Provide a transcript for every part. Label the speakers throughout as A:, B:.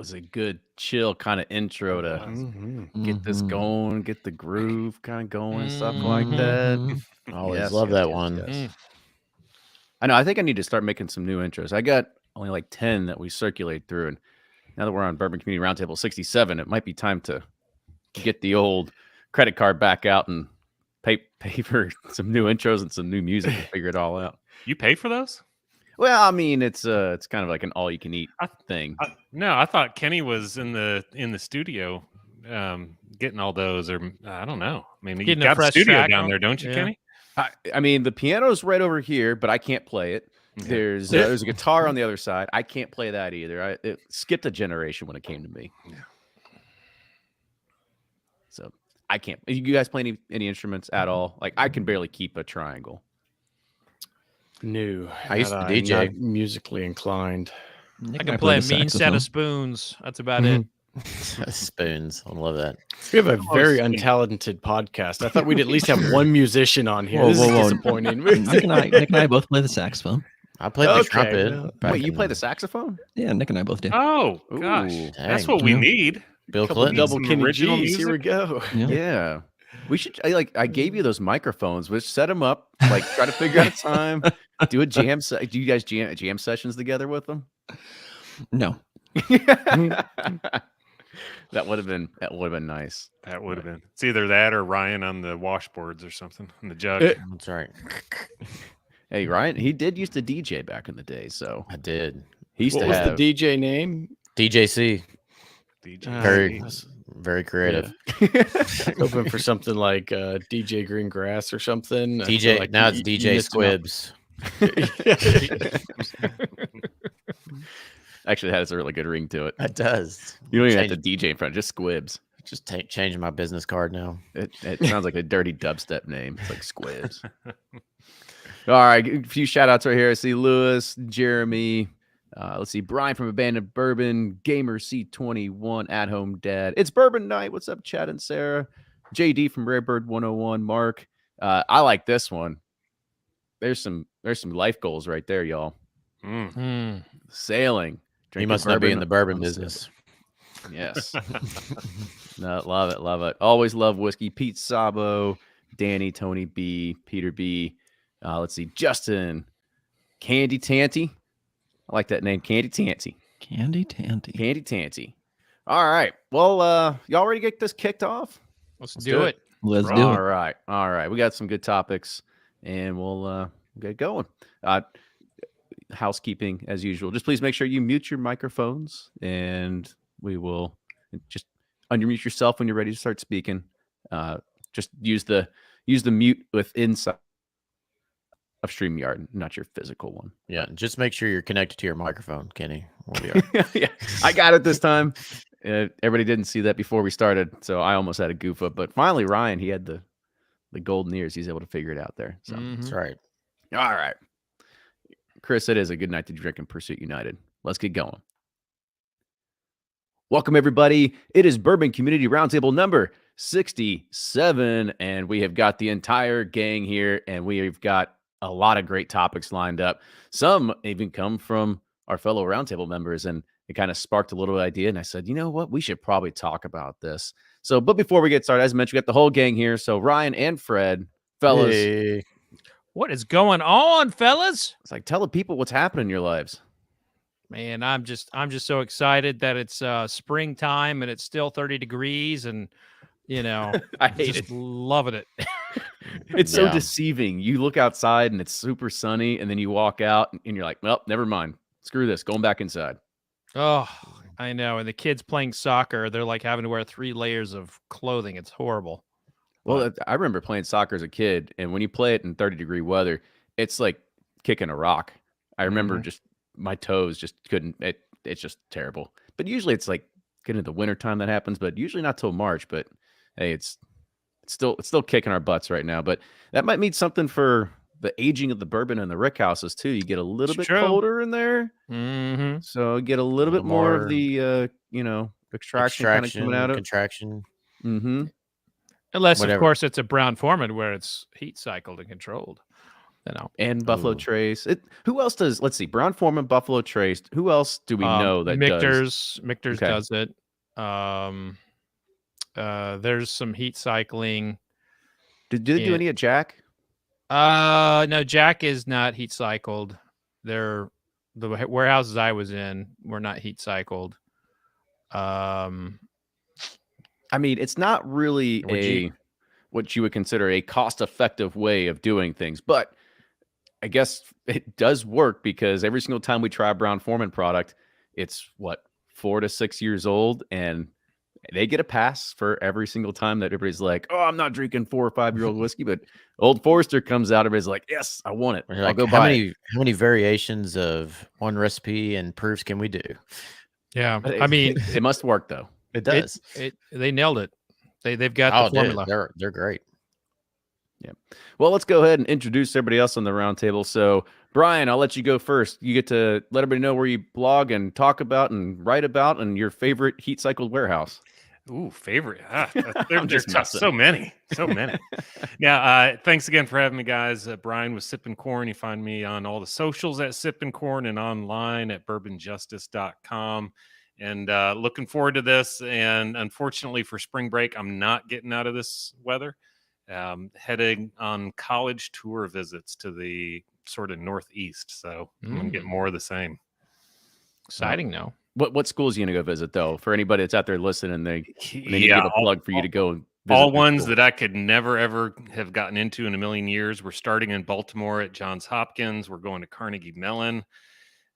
A: was a good chill kind of intro to get this going, get the groove kind of going and stuff like that.
B: I always love that one.
A: Yes. I know. I think I need to start making some new intros. I got only like 10 that we circulate through. And now that we're on Bourbon Community Roundtable 67, it might be time to get the old credit card back out and pay for some new intros and some new music and figure it all out.
C: You pay for those?
A: Well, I mean, it's kind of like an all you can eat thing.
C: No, I thought Kenny was in the studio getting all those, or I don't know. I mean, you got a studio down there, don't you, Kenny?
A: I mean, the piano's right over here, but I can't play it. Okay. There's a guitar on the other side. I can't play that either. It skipped a generation when it came to me. Yeah. So I can't. You guys play any instruments at all? Like I can barely keep a triangle.
D: No,
B: I used to DJ.
D: Not musically inclined.
E: I can play a mean set of spoons. That's about it.
B: Spoons. I love that.
D: We have a very untalented podcast. I thought we'd at least have one musician on here. This is disappointing.
E: Nick and I both play the saxophone.
B: I played the trumpet.
A: Well, wait, you play the saxophone?
E: Yeah, Nick and I both do.
C: Oh, gosh. That's what we need.
B: Bill Clinton.
D: Double Kenny G's. Here we go.
A: Yeah. We should, I gave you those microphones. We'll set them up, like try to figure out a time, do a jam. Do you guys jam sessions together with them?
E: No.
A: That would have been nice.
C: That would have been. It's either that or Ryan on the washboards or something on the jug.
B: That's right.
A: Hey, Ryan, he did used to DJ back in the day, so
B: I did.
A: He used
D: what
A: to
D: was
A: have
D: the DJ name?
B: DJC.
C: DJ.
B: Very creative.
D: Yeah. Hoping for something like DJ Greengrass or something.
B: DJ.
D: Like
B: now it's DJ Squibs.
A: Actually, that has a really good ring to it.
B: It does.
A: You don't even have to DJ in front, just Squibs.
B: Just changing my business card now.
A: It sounds like a dirty dubstep name. It's like Squibs. All right, a few shout outs right here. I see Lewis, Jeremy. Let's see, Brian from Abandoned Bourbon, Gamer C21, At Home Dad. It's Bourbon Night. What's up, Chad and Sarah? JD from Rarebird 101, Mark. I like this one. There's some life goals right there, y'all. Sailing.
B: You must not be in the bourbon business.
A: Yes. No, love it. Always love whiskey. Pete Sabo, Danny, Tony B, Peter B. Let's see, Justin, Candy Tanty. I like that name, Candy Tanty.
E: Candy Tanty.
A: All right. Well, y'all ready to get this kicked off?
C: Let's do it.
E: Let's do it.
A: All right. We got some good topics, and we'll get going. Housekeeping as usual. Just please make sure you mute your microphones, and we will just unmute yourself when you're ready to start speaking. Just use the mute with inside of StreamYard, not your physical one.
B: Yeah, just make sure you're connected to your microphone, Kenny.
A: Yeah, I got it this time. Everybody didn't see that before we started, so I almost had a goof up. But finally, Ryan, he had the golden ears. He's able to figure it out there. So
B: That's right.
A: All right. Chris, it is a good night to drink in Pursuit United. Let's get going. Welcome, everybody. It is Bourbon Community Roundtable number 67, and we have got the entire gang here, and we've got a lot of great topics lined up. Some even come from our fellow Roundtable members, and it kind of sparked a little idea, and I said, you know what? We should probably talk about this. So, but before we get started, as I mentioned, we got the whole gang here. So Ryan and Fred, fellas.
D: Hey.
F: What is going on, fellas?
A: It's like, tell the people what's happening in your lives.
F: Man, I'm just so excited that it's springtime and it's still 30 degrees and, you know,
A: I hate it.
F: Loving it.
A: It's so deceiving. You look outside and it's super sunny, and then you walk out and you're like, well, never mind. Screw this. Going back inside.
F: Oh, I know. And the kids playing soccer, they're like having to wear 3 layers of clothing. It's horrible.
A: Well, I remember playing soccer as a kid, and when you play it in 30-degree weather, it's like kicking a rock. I remember just my toes just couldn't. It's just terrible. But usually it's like getting into the wintertime that happens, but usually not till March. But hey, it's still kicking our butts right now. But that might mean something for the aging of the bourbon and the rickhouses too. You get a little bit colder in there, so you get a little bit more of the extraction kind of coming out of
B: contraction.
F: Unless, of course, it's a Brown Forman where it's heat cycled and controlled.
A: And Buffalo Trace. Who else does? Let's see. Brown-Forman, Buffalo Trace. Who else do we know that does?
F: Michter's does it. There's some heat cycling.
A: Do they do any at Jack?
F: No, Jack is not heat cycled. The warehouses I was in were not heat cycled.
A: I mean, it's not really what you would consider a cost-effective way of doing things, but I guess it does work because every single time we try a Brown-Forman product, it's 4 to 6 years old, and they get a pass for every single time that everybody's like, "Oh, I'm not drinking 4 or 5-year-old whiskey," but Old Forester comes out, everybody's like, "Yes, I want it. I'll go buy it."
B: How many variations of one recipe and proofs can we do?
F: Yeah, I mean,
A: it must work though.
B: It does.
F: They nailed it. They've got the formula.
B: They're great.
A: Yeah. Well, let's go ahead and introduce everybody else on the roundtable. So, Brian, I'll let you go first. You get to let everybody know where you blog and talk about and write about and your favorite heat cycled warehouse.
C: Ooh, favorite. There's so many. Yeah. Thanks again for having me, guys. Brian with Sippin' Corn. You find me on all the socials at Sippin' Corn and online at bourbonjustice.com. And looking forward to this. And unfortunately for spring break, I'm not getting out of this weather. Heading on college tour visits to the sort of Northeast. So I'm going to get more of the same.
F: Exciting now.
A: What schools are you going to go visit, though? For anybody that's out there listening, they need to give a plug for you to go and visit.
C: All ones that I could never, ever have gotten into in a million years. We're starting in Baltimore at Johns Hopkins. We're going to Carnegie Mellon.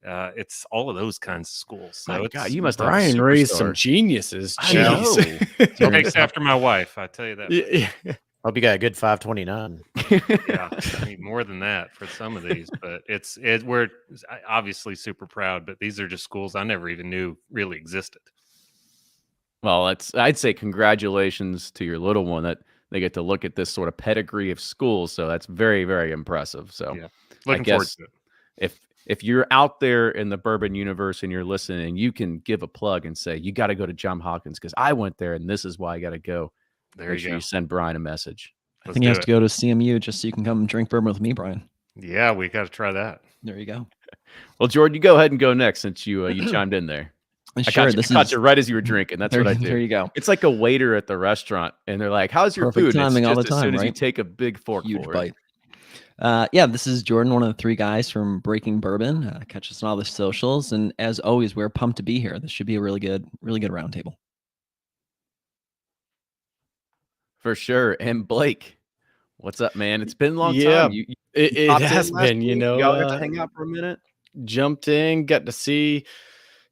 C: It's all of those kinds of schools. So
A: God, you must have
D: Brian raised some geniuses.
C: It takes after my wife. I tell you that.
D: Yeah.
B: Hope you got a good 529.
C: Yeah, I need more than that for some of these, but we're obviously super proud. But these are just schools I never even knew really existed.
A: Well, I'd say congratulations to your little one that they get to look at this sort of pedigree of schools. So that's very, very impressive. So
C: yeah, looking forward to
A: it. If you're out there in the bourbon universe and you're listening, you can give a plug and say, you got to go to Johns Hopkins because I went there and this is why I got to go. Make sure you send Brian a message.
G: I think he has to go to CMU just so you can come and drink bourbon with me, Brian.
C: Yeah, we got to try that.
G: There you go.
A: Well, Jordan, you go ahead and go next since you chimed in there.
G: Sure,
A: I caught you right as you were drinking. That's what I do.
G: There you go.
A: It's like a waiter at the restaurant, and they're like, "How's your
G: Perfect
A: food?"
G: timing all the time,
A: as soon as
G: right?
A: you take a big fork,
G: Huge bite. Yeah, this is Jordan, one of the 3 guys from Breaking Bourbon. Catch us on all the socials, and as always, we're pumped to be here. This should be a really good roundtable.
A: For sure. And Blake, what's up, man? It's been a long
D: Yeah,
A: time.
D: it has been.
A: Y'all got to hang out for a minute.
D: Jumped in, got to see.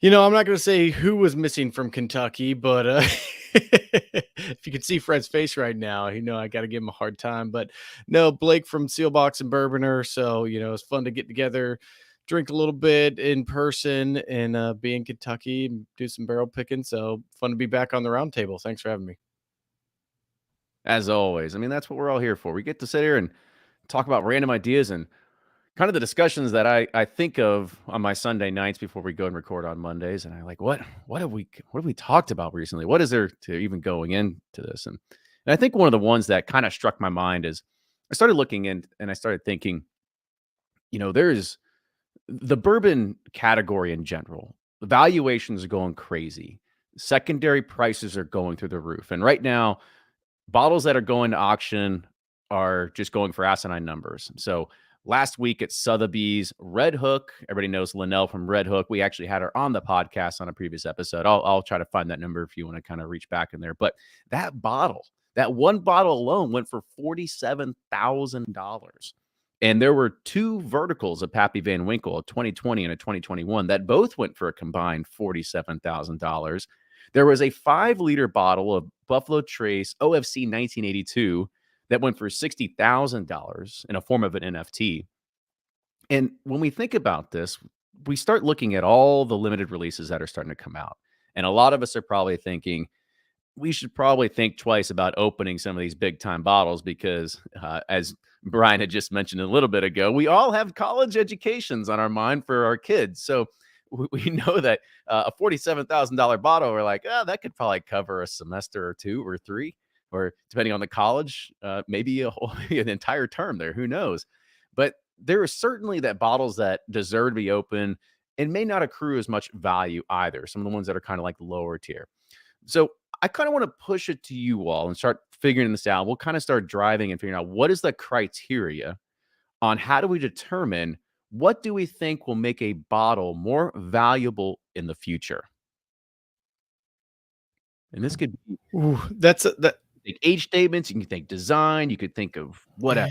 D: I'm not going to say who was missing from Kentucky, but if you could see Fred's face right now, I got to give him a hard time. But no, Blake from Sealbox and Bourboner. So, it's fun to get together, drink a little bit in person, and be in Kentucky and do some barrel picking. So fun to be back on the roundtable. Thanks for having me.
A: As always. I mean, that's what we're all here for. We get to sit here and talk about random ideas and kind of the discussions that I think of on my Sunday nights before we go and record on Mondays. And I'm like, what have we talked about recently? What is there to even going into this? And I think one of the ones that kind of struck my mind is I started looking in and I started thinking, there's the bourbon category in general. The valuations are going crazy. Secondary prices are going through the roof. And right now, bottles that are going to auction are just going for asinine numbers. So last week at Sotheby's, Red Hook, everybody knows Linnell from Red Hook. We actually had her on the podcast on a previous episode. I'll try to find that number if you want to kind of reach back in there. But that one bottle alone went for $47,000. And there were 2 verticals of Pappy Van Winkle, a 2020 and a 2021, that both went for a combined $47,000. There was a 5-liter bottle of Buffalo Trace OFC 1982 that went for $60,000 in a form of an NFT. And when we think about this, we start looking at all the limited releases that are starting to come out. And a lot of us are probably thinking, we should probably think twice about opening some of these big time bottles because as Brian had just mentioned a little bit ago, we all have college educations on our mind for our kids. So we know that a $47,000 bottle, we're like, that could probably cover a semester or 2 or 3, or depending on the college, maybe an entire term there. Who knows? But there are certainly that bottles that deserve to be open and may not accrue as much value either. Some of the ones that are kind of like lower tier. So I kind of want to push it to you all and start figuring this out. We'll kind of start driving and figuring out what is the criteria on how do we determine what do we think will make a bottle more valuable in the future. And this could be think age statements. You can think design. You could think of whatever.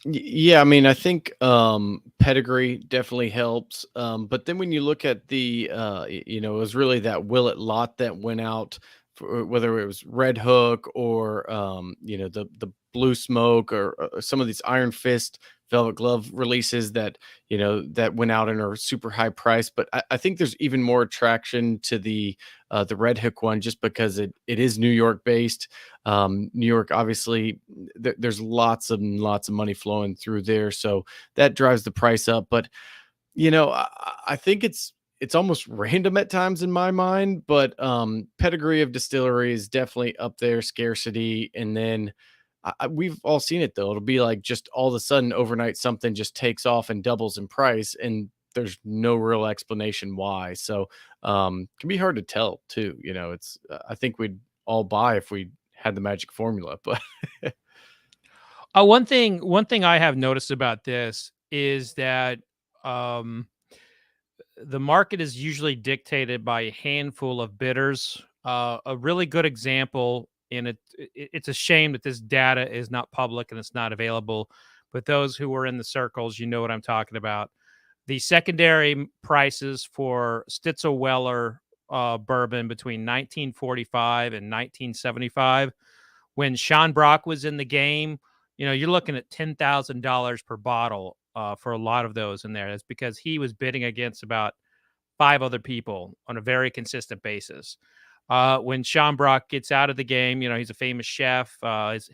D: Yeah, I mean, I think pedigree definitely helps. But then when you look at the, it was really that Willet lot that went out, for, whether it was Red Hook or, the Blue Smoke or some of these Iron Fist Velvet Glove releases that, that went out and are super high price. But I think there's even more attraction to the Red Hook one just because it is New York based. New York, obviously, there's lots of money flowing through there, so that drives the price up. But I think it's almost random at times in my mind. But pedigree of distillery is definitely up there. Scarcity, and then we've all seen it though. It'll be like just all of a sudden overnight something just takes off and doubles in price, and there's no real explanation why. So can be hard to tell too. It's I think we'd all buy if we had the magic formula. But
F: one thing I have noticed about this is that the market is usually dictated by a handful of bidders. A really good example, and it's a shame that this data is not public and it's not available, but those who are in the circles, you know what I'm talking about. The secondary prices for Stitzel-Weller bourbon between 1945 and 1975, when Sean Brock was in the game, you're looking at $10,000 per bottle for a lot of those in there. That's because he was bidding against about 5 other people on a very consistent basis. When Sean Brock gets out of the game, he's a famous chef.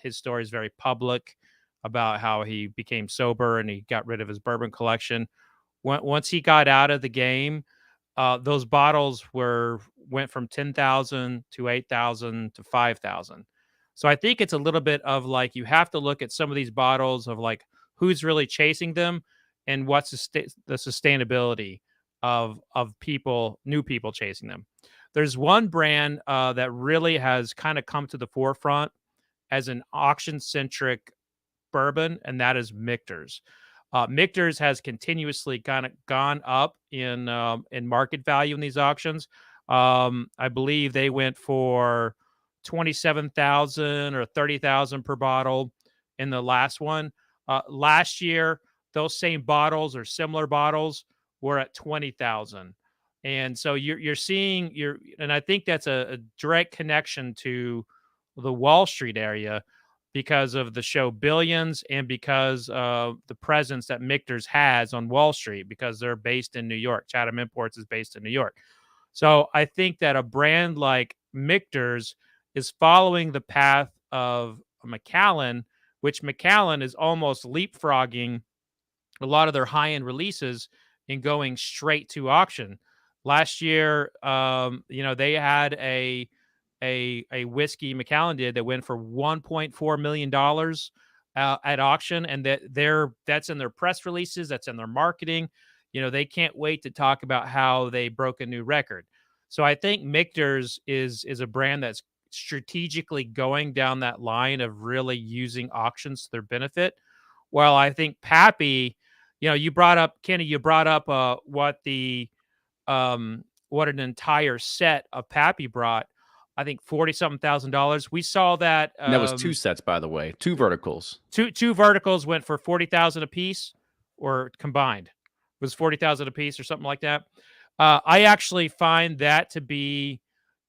F: His story is very public about how he became sober and he got rid of his bourbon collection. Once he got out of the game, those bottles went from 10,000 to 8,000 to 5,000. So I think it's a little bit of like, you have to look at some of these bottles of like who's really chasing them and what's the sustainability of new people chasing them. There's one brand that really has kind of come to the forefront as an auction-centric bourbon, and that is Michter's. Michter's has continuously kind of gone up in market value in these auctions. I believe they went for 27,000 or 30,000 per bottle in the last one. Last year, those same bottles or similar bottles were at 20,000. And so you're seeing and I think that's a direct connection to the Wall Street area because of the show Billions and because of the presence that Michter's has on Wall Street because they're based in New York. Chatham Imports is based in New York. So I think that a brand like Michter's is following the path of Macallan, which Macallan is almost leapfrogging a lot of their high-end releases and going straight to auction. Last year, they had a whiskey Macallan did that went for $1.4 million at auction, and that's in their press releases, that's in their marketing. They can't wait to talk about how they broke a new record. So I think Michter's is a brand that's strategically going down that line of really using auctions to their benefit. While I think Pappy, you brought up what an entire set of Pappy brought. I think $40-something thousand. We saw that.
A: And that was 2 sets, by the way, 2 verticals.
F: Two verticals went for 40,000 a piece, or combined it was 40,000 a piece or something like that. I actually find that to be,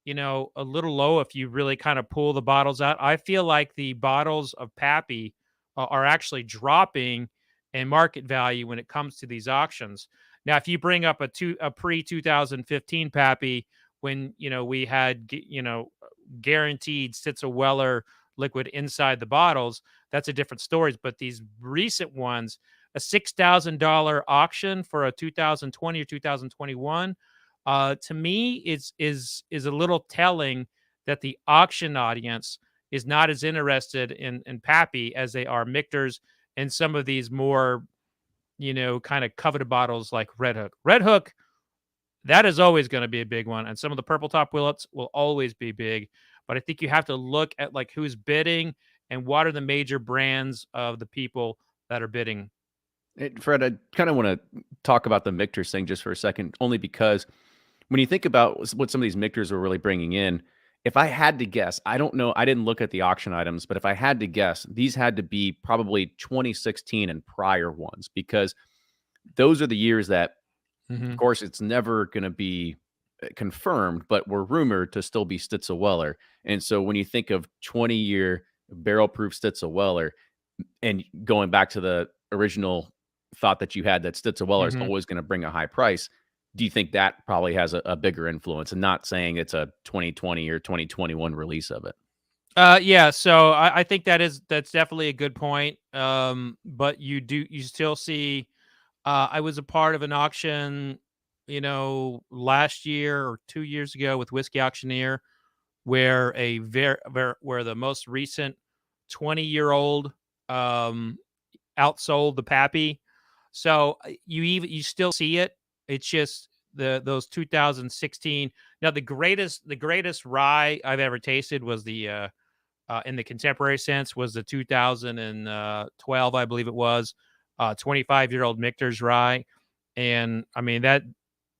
F: a little low if you really kind of pull the bottles out. I feel like the bottles of Pappy are actually dropping in market value when it comes to these auctions. Now, if you bring up a pre-2015 Pappy, when we had guaranteed Stitzel-Weller liquid inside the bottles, that's a different story. But these recent ones, a $6,000 auction for a 2020 or 2021, to me is a little telling that the auction audience is not as interested in Pappy as they are Michter's and some of these more kind of coveted bottles like Red Hook. Red Hook, that is always going to be a big one. And some of the purple top willets will always be big. But I think you have to look at like who's bidding and what are the major brands of the people that are bidding.
A: Hey, Fred, I kind of want to talk about the Michters thing just for a second, only because when you think about what some of these Michters are really bringing in, if I had to guess, I don't know, I didn't look at the auction items, but if I had to guess, these had to be probably 2016 and prior ones, because those are the years that, of course, it's never going to be confirmed, but were rumored to still be Stitzel-Weller. And so when you think of 20-year barrel-proof Stitzel-Weller, and going back to the original thought that you had that Stitzel-Weller is always going to bring a high price, do you think that probably has a bigger influence? And not saying it's a 2020 or 2021 release of it.
F: Yeah, so I think that's definitely a good point. But you still see. I was a part of an auction, last year or 2 years ago with Whiskey Auctioneer, where where the most recent 20-year-old outsold the Pappy. So you still see it. It's just those 2016. Now the greatest rye I've ever tasted was the in the contemporary sense was the 2012, I believe it was, 25-year-old Michter's rye. And I mean that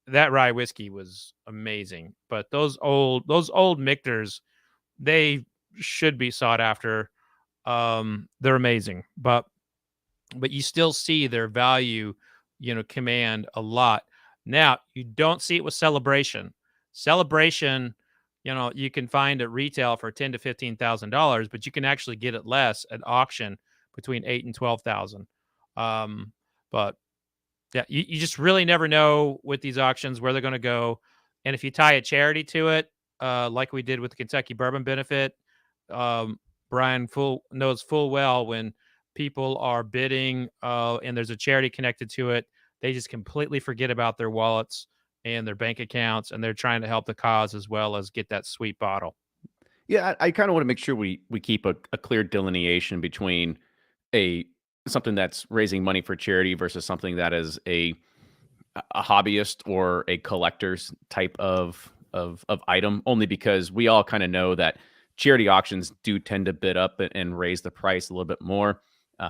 F: rye whiskey was amazing. But those old Michters, they should be sought after. They're amazing. But you still see their value, command a lot. Now, you don't see it with Celebration. Celebration, you can find at retail for $10,000 to $15,000, but you can actually get it less at auction between $8,000 and $12,000. But yeah, you just really never know with these auctions where they're going to go. And if you tie a charity to it, like we did with the Kentucky Bourbon Benefit, Brian knows full well when people are bidding and there's a charity connected to it, they just completely forget about their wallets and their bank accounts, and they're trying to help the cause as well as get that sweet bottle.
A: Yeah, I kind of want to make sure we keep a clear delineation between something that's raising money for charity versus something that is a hobbyist or a collector's type of item, only because we all kind of know that charity auctions do tend to bid up and raise the price a little bit more.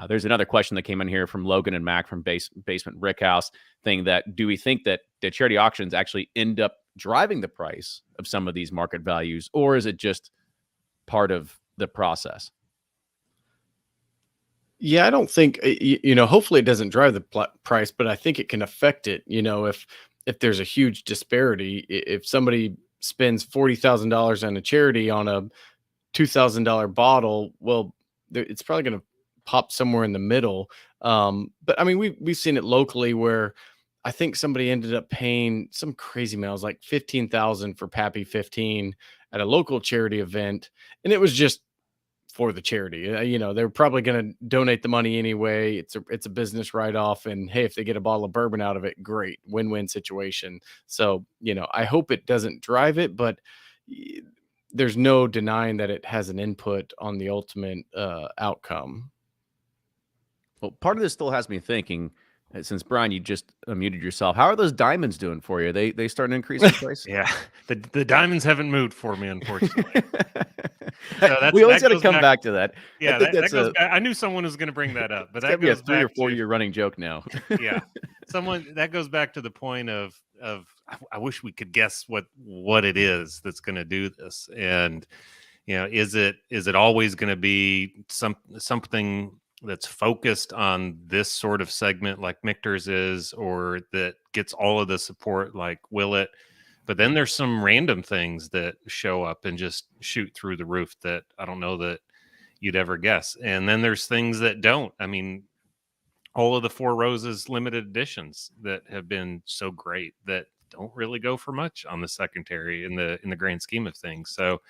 A: There's another question that came in here from Logan and Mac from Basement Rickhouse, thing that, do we think that the charity auctions actually end up driving the price of some of these market values, or is it just part of the process?
D: Yeah, I don't think, hopefully it doesn't drive the price, but I think it can affect it. If there's a huge disparity, if somebody spends $40,000 on a charity on a $2,000 bottle, well, it's probably going to pop somewhere in the middle. But I mean, we've seen it locally where I think somebody ended up paying some crazy amount. It was like $15,000 for Pappy 15 at a local charity event, and it was just for the charity. They're probably going to donate the money anyway. It's a business write-off, and hey, if they get a bottle of bourbon out of it, great, win-win situation. So I hope it doesn't drive it, but there's no denying that it has an input on the ultimate outcome.
A: Well, part of this still has me thinking, since Brian, you just muted yourself, how are those diamonds doing for you? They starting to increase in price?
C: Yeah, the diamonds haven't moved for me, unfortunately.
A: We always got to come back to that.
C: Yeah, that goes back. I knew someone was going to bring that up, but that goes
A: be a 3 or 4 year running joke now.
C: Yeah, that goes back to the point of I wish we could guess what it is that's going to do this, and is it always going to be something that's focused on this sort of segment like Michter's is, or that gets all of the support like Willet? But then there's some random things that show up and just shoot through the roof that I don't know that you'd ever guess. And then there's things that don't. I mean, all of the Four Roses limited editions that have been so great that don't really go for much on the secondary in the grand scheme of things. So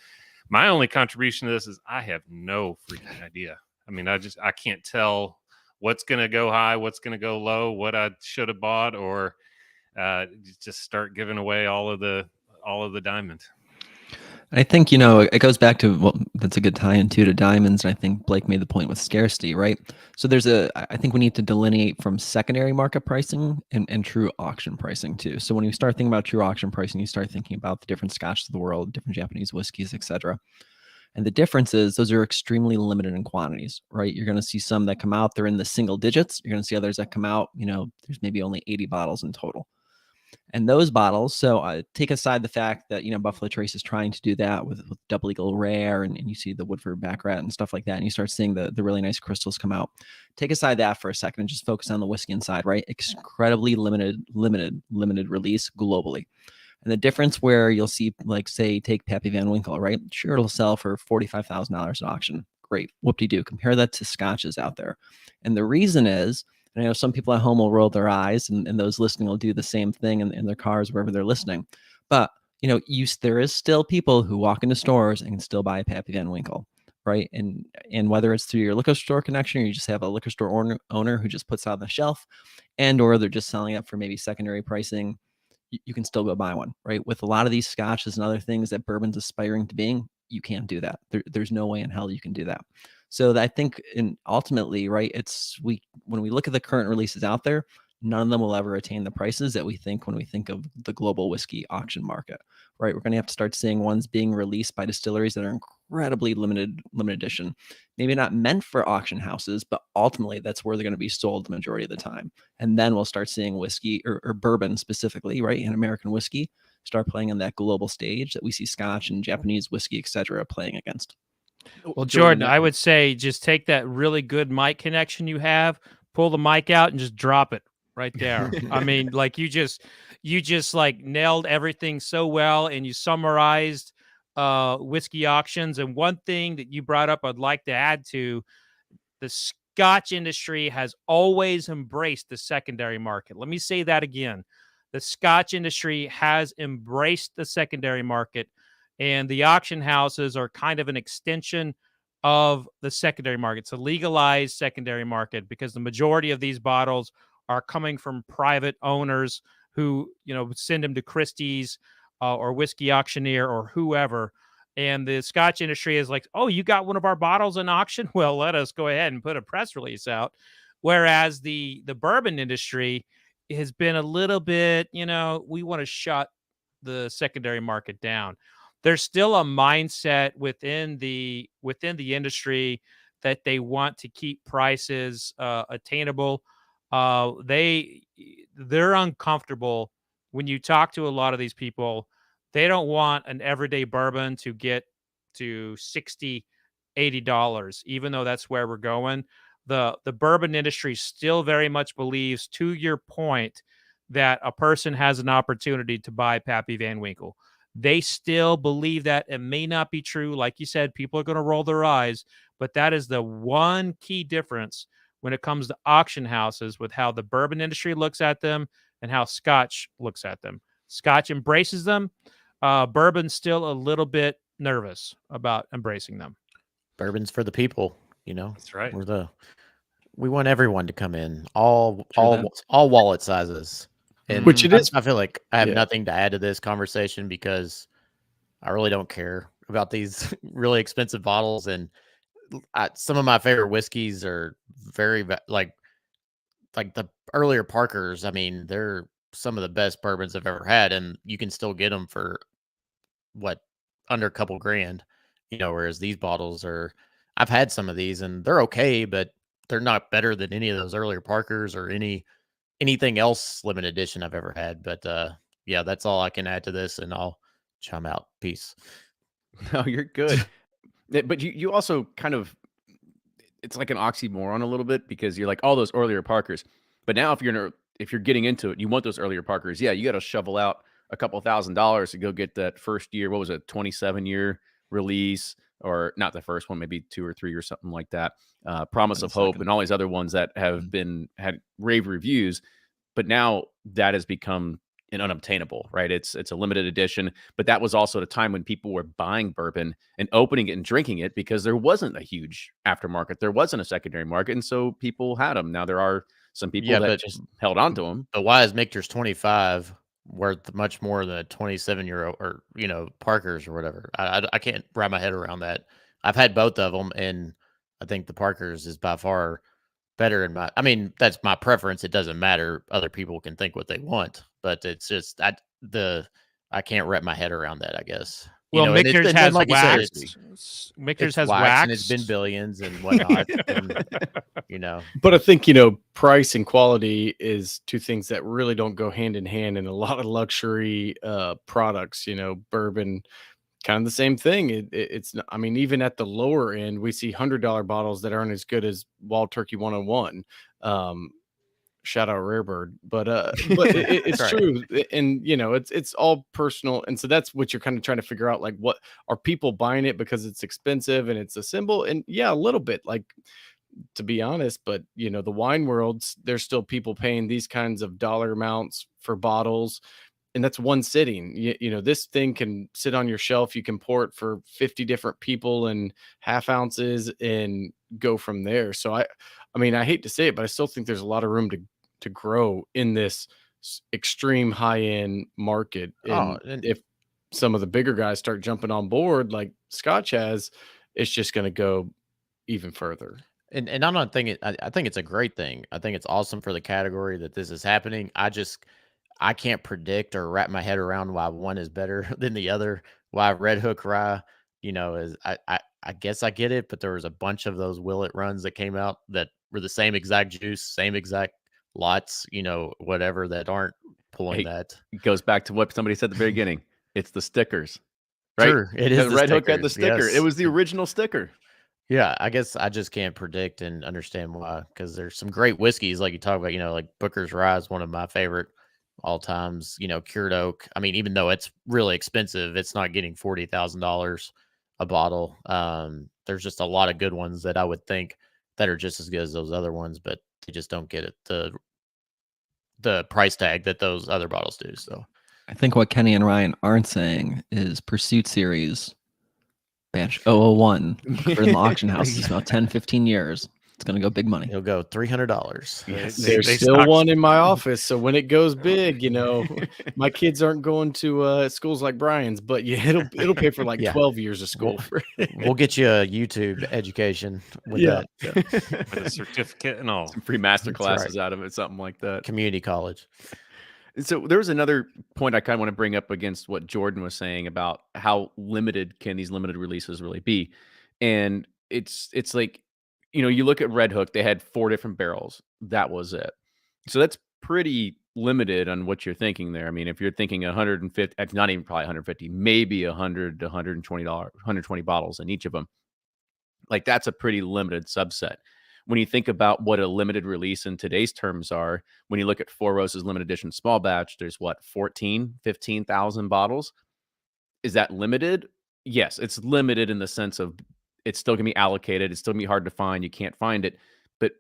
C: my only contribution to this is I have no freaking idea. I mean, I can't tell what's going to go high, what's going to go low, what I should have bought, or just start giving away all of the diamond.
G: I think, you know, it goes back to, well, that's a good tie-in too to diamonds. And I think Blake made the point with scarcity, right? So I think we need to delineate from secondary market pricing and true auction pricing too. So when you start thinking about true auction pricing, you start thinking about the different scotches of the world, different Japanese whiskeys, etc. And the difference is those are extremely limited in quantities, right? You're going to see some that come out, they're in the single digits. You're going to see others that come out, you know, there's maybe only 80 bottles in total. And those bottles, so take aside the fact that, you know, Buffalo Trace is trying to do that with Double Eagle Rare, and you see the Woodford Baccarat and stuff like that, and you start seeing the really nice crystals come out. Take aside that for a second and just focus on the whiskey inside, right? Incredibly limited release globally. And the difference where you'll see, like, say, take Pappy Van Winkle, right? Sure, it'll sell for $45,000 at auction. Great. Whoop-de-doo. Compare that to scotches out there. And the reason is, and I know some people at home will roll their eyes, and those listening will do the same thing in their cars, wherever they're listening. But, you know, there is still people who walk into stores and can still buy a Pappy Van Winkle, right? And whether it's through your liquor store connection, or you just have a liquor store owner who just puts it on the shelf, and or they're just selling it for maybe secondary pricing, you can still go buy one, right? With a lot of these scotches and other things that bourbon's aspiring to being, you can't do that. There's no way in hell you can do that. So I think, ultimately, right, when we look at the current releases out there, none of them will ever attain the prices that we think when we think of the global whiskey auction market, right? We're going to have to start seeing ones being released by distilleries that are incredibly limited edition, maybe not meant for auction houses, but ultimately that's where they're going to be sold the majority of the time. And then we'll start seeing whiskey or bourbon specifically, right, and American whiskey start playing on that global stage that we see Scotch and Japanese whiskey, etc., playing against.
F: Well, Jordan, I would say just take that really good mic connection you have, pull the mic out, and just drop it right there. I mean, like you just like nailed everything so well, and you summarized whiskey auctions. And one thing that you brought up, I'd like to add to, the Scotch industry has always embraced the secondary market. Let me say that again. The Scotch industry has embraced the secondary market, and the auction houses are kind of an extension of the secondary market. It's a legalized secondary market because the majority of these bottles are coming from private owners who, you know, send them to Christie's or Whiskey Auctioneer or whoever. And the Scotch industry is like, oh, you got one of our bottles in auction? Well, let us go ahead and put a press release out. Whereas the bourbon industry has been a little bit, you know, we want to shut the secondary market down. There's still a mindset within the industry that they want to keep prices attainable. They're uncomfortable when you talk to a lot of these people. They don't want an everyday bourbon to get to $60, $80, even though that's where we're going. The bourbon industry still very much believes, to your point, that a person has an opportunity to buy Pappy Van Winkle. They still believe that. It may not be true. Like you said, people are going to roll their eyes, but that is the one key difference when it comes to auction houses with how the bourbon industry looks at them and how Scotch looks at them. Scotch embraces them. Bourbon's still a little bit nervous about embracing them.
B: Bourbon's for the people, you know.
C: That's right.
B: We want everyone to come in, all wallet sizes. And
D: which it is.
B: I feel like I have nothing to add to this conversation because I really don't care about these really expensive bottles. And some of my favorite whiskeys are very like the earlier Parkers. I mean, they're some of the best bourbons I've ever had, and you can still get them for under a couple grand, you know, whereas these bottles I've had some of these and they're okay, but they're not better than any of those earlier Parkers or anything else limited edition I've ever had. But yeah, that's all I can add to this, and I'll chime out. Peace.
A: No, you're good. But you also kind of, it's like an oxymoron a little bit, because you're like all those earlier Parkers, but now if you're getting into it, you want those earlier Parkers. Yeah, you got to shovel out a couple $1,000s to go get that first year. What was it, 27-year release, or not the first one, maybe 2 or 3 or something like that. Promise of Hope and all these other ones that have had rave reviews, but now that has become an unobtainable, right? It's a limited edition, but that was also at a time when people were buying bourbon and opening it and drinking it because there wasn't a huge aftermarket, there wasn't a secondary market, and so people had them. Now there are some people that just held on to them.
B: But why is Michter's 25 worth much more than a 27-year-old or, Parker's or whatever. I can't wrap my head around that. I've had both of them, and I think the Parker's is by far better that's my preference. It doesn't matter. Other people can think what they want, but it's just I can't wrap my head around that, I guess.
F: Well, Michter's has
B: like
F: wax.
B: Michter's
F: has
B: wax,
F: wax,
B: and it's been billions and whatnot. And,
D: But I think, price and quality is two things that really don't go hand in hand in a lot of luxury products. Bourbon, kind of the same thing. It's even at the lower end, we see $100 bottles that aren't as good as Wild Turkey 101. Shout out Rarebird, but it's
B: right.
D: true, and it's all personal, and so that's what you're kind of trying to figure out. Like, what are people buying it because it's expensive and it's a symbol? And yeah, a little bit, like, to be honest, but the wine worlds, there's still people paying these kinds of dollar amounts for bottles, and that's one sitting. This thing can sit on your shelf. You can pour it for 50 different people in half ounces and go from there. So I hate to say it, but I still think there's a lot of room to grow in this extreme high-end market. And if some of the bigger guys start jumping on board like Scotch has, it's just going to go even further.
B: And I'm not thinking, I think it's a great thing. I think it's awesome for the category that this is happening. I can't predict or wrap my head around why one is better than the other. Why Red Hook Rye, is I guess I get it, but there was a bunch of those Willet runs that came out that were the same exact juice, same exact lots, whatever, that aren't pulling that.
A: It goes back to what somebody said at the very beginning. It's the stickers, right?
B: Sure, it is.
A: Red Hook had the sticker.
B: Yes.
A: It was the original sticker.
B: Yeah, I guess I just can't predict and understand why, because there's some great whiskeys like you talk about, like Booker's Rye is one of my favorite all times, Cured Oak. Even though it's really expensive, it's not getting $40,000 a bottle. There's just a lot of good ones that I would think that are just as good as those other ones, but they just don't get it the price tag that those other bottles do. So
G: I think what Kenny and Ryan aren't saying is Pursuit Series batch 001 for in the auction house is about 10-15 years. It's going to go big money.
B: It'll go $300.
D: Yes, there's still one in my office. So when it goes big, my kids aren't going to schools like Brian's, but it'll pay for like 12 years of school.
B: We'll get you a YouTube education with that.
C: With a certificate and all.
A: Some free master classes out of it, something like that.
B: Community college.
A: So there was another point I kind of want to bring up against what Jordan was saying about how limited can these limited releases really be. And it's like, you look at Red Hook, they had 4 different barrels. That was it. So that's pretty limited on what you're thinking there. If you're thinking 150, not even probably 150, maybe 100 to $120, 120 bottles in each of them. Like, that's a pretty limited subset. When you think about what a limited release in today's terms are, when you look at Four Roses limited edition small batch, there's 15,000 bottles. Is that limited? Yes, it's limited in the sense of it's still going to be allocated. It's still going to be hard to find. You can't find it. But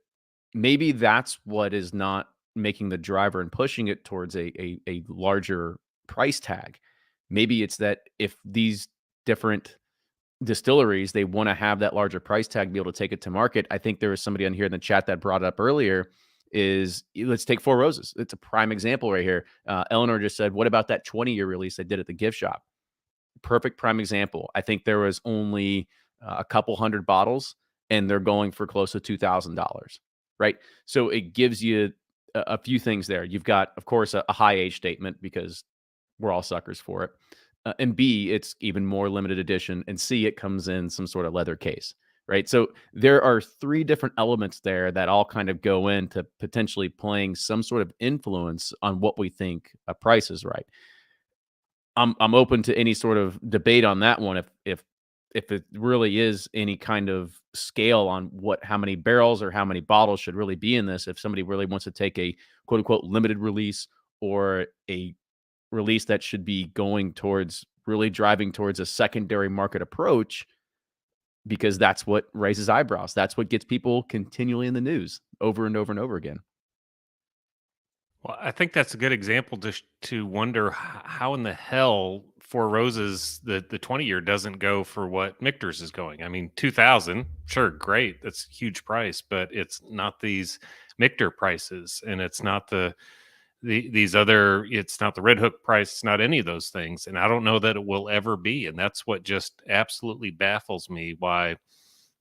A: maybe that's what is not making the driver and pushing it towards a larger price tag. Maybe it's that if these different distilleries, they want to have that larger price tag, be able to take it to market. I think there was somebody on here in the chat that brought it up earlier, let's take Four Roses. It's a prime example right here. Eleanor just said, what about that 20-year release they did at the gift shop? Perfect prime example. I think there was only a couple hundred bottles, and they're going for close to $2,000, right? So it gives you a few things there. You've got, of course, a high age statement because we're all suckers for it. And B, it's even more limited edition. And C, it comes in some sort of leather case, right? So there are 3 different elements there that all kind of go into potentially playing some sort of influence on what we think a price is right. I'm open to any sort of debate on that one. If it really is any kind of scale on how many barrels or how many bottles should really be in this, if somebody really wants to take a quote unquote limited release or a release that should be going towards really driving towards a secondary market approach, because that's what raises eyebrows. That's what gets people continually in the news over and over and over again.
C: Well, I think that's a good example to wonder how in the hell Four Roses, the 20-year doesn't go for what Michter's is going. 2,000, sure, great. That's a huge price, but it's not these Michter prices, and it's not the these other, it's not the Red Hook price, it's not any of those things, and I don't know that it will ever be. And that's what just absolutely baffles me, why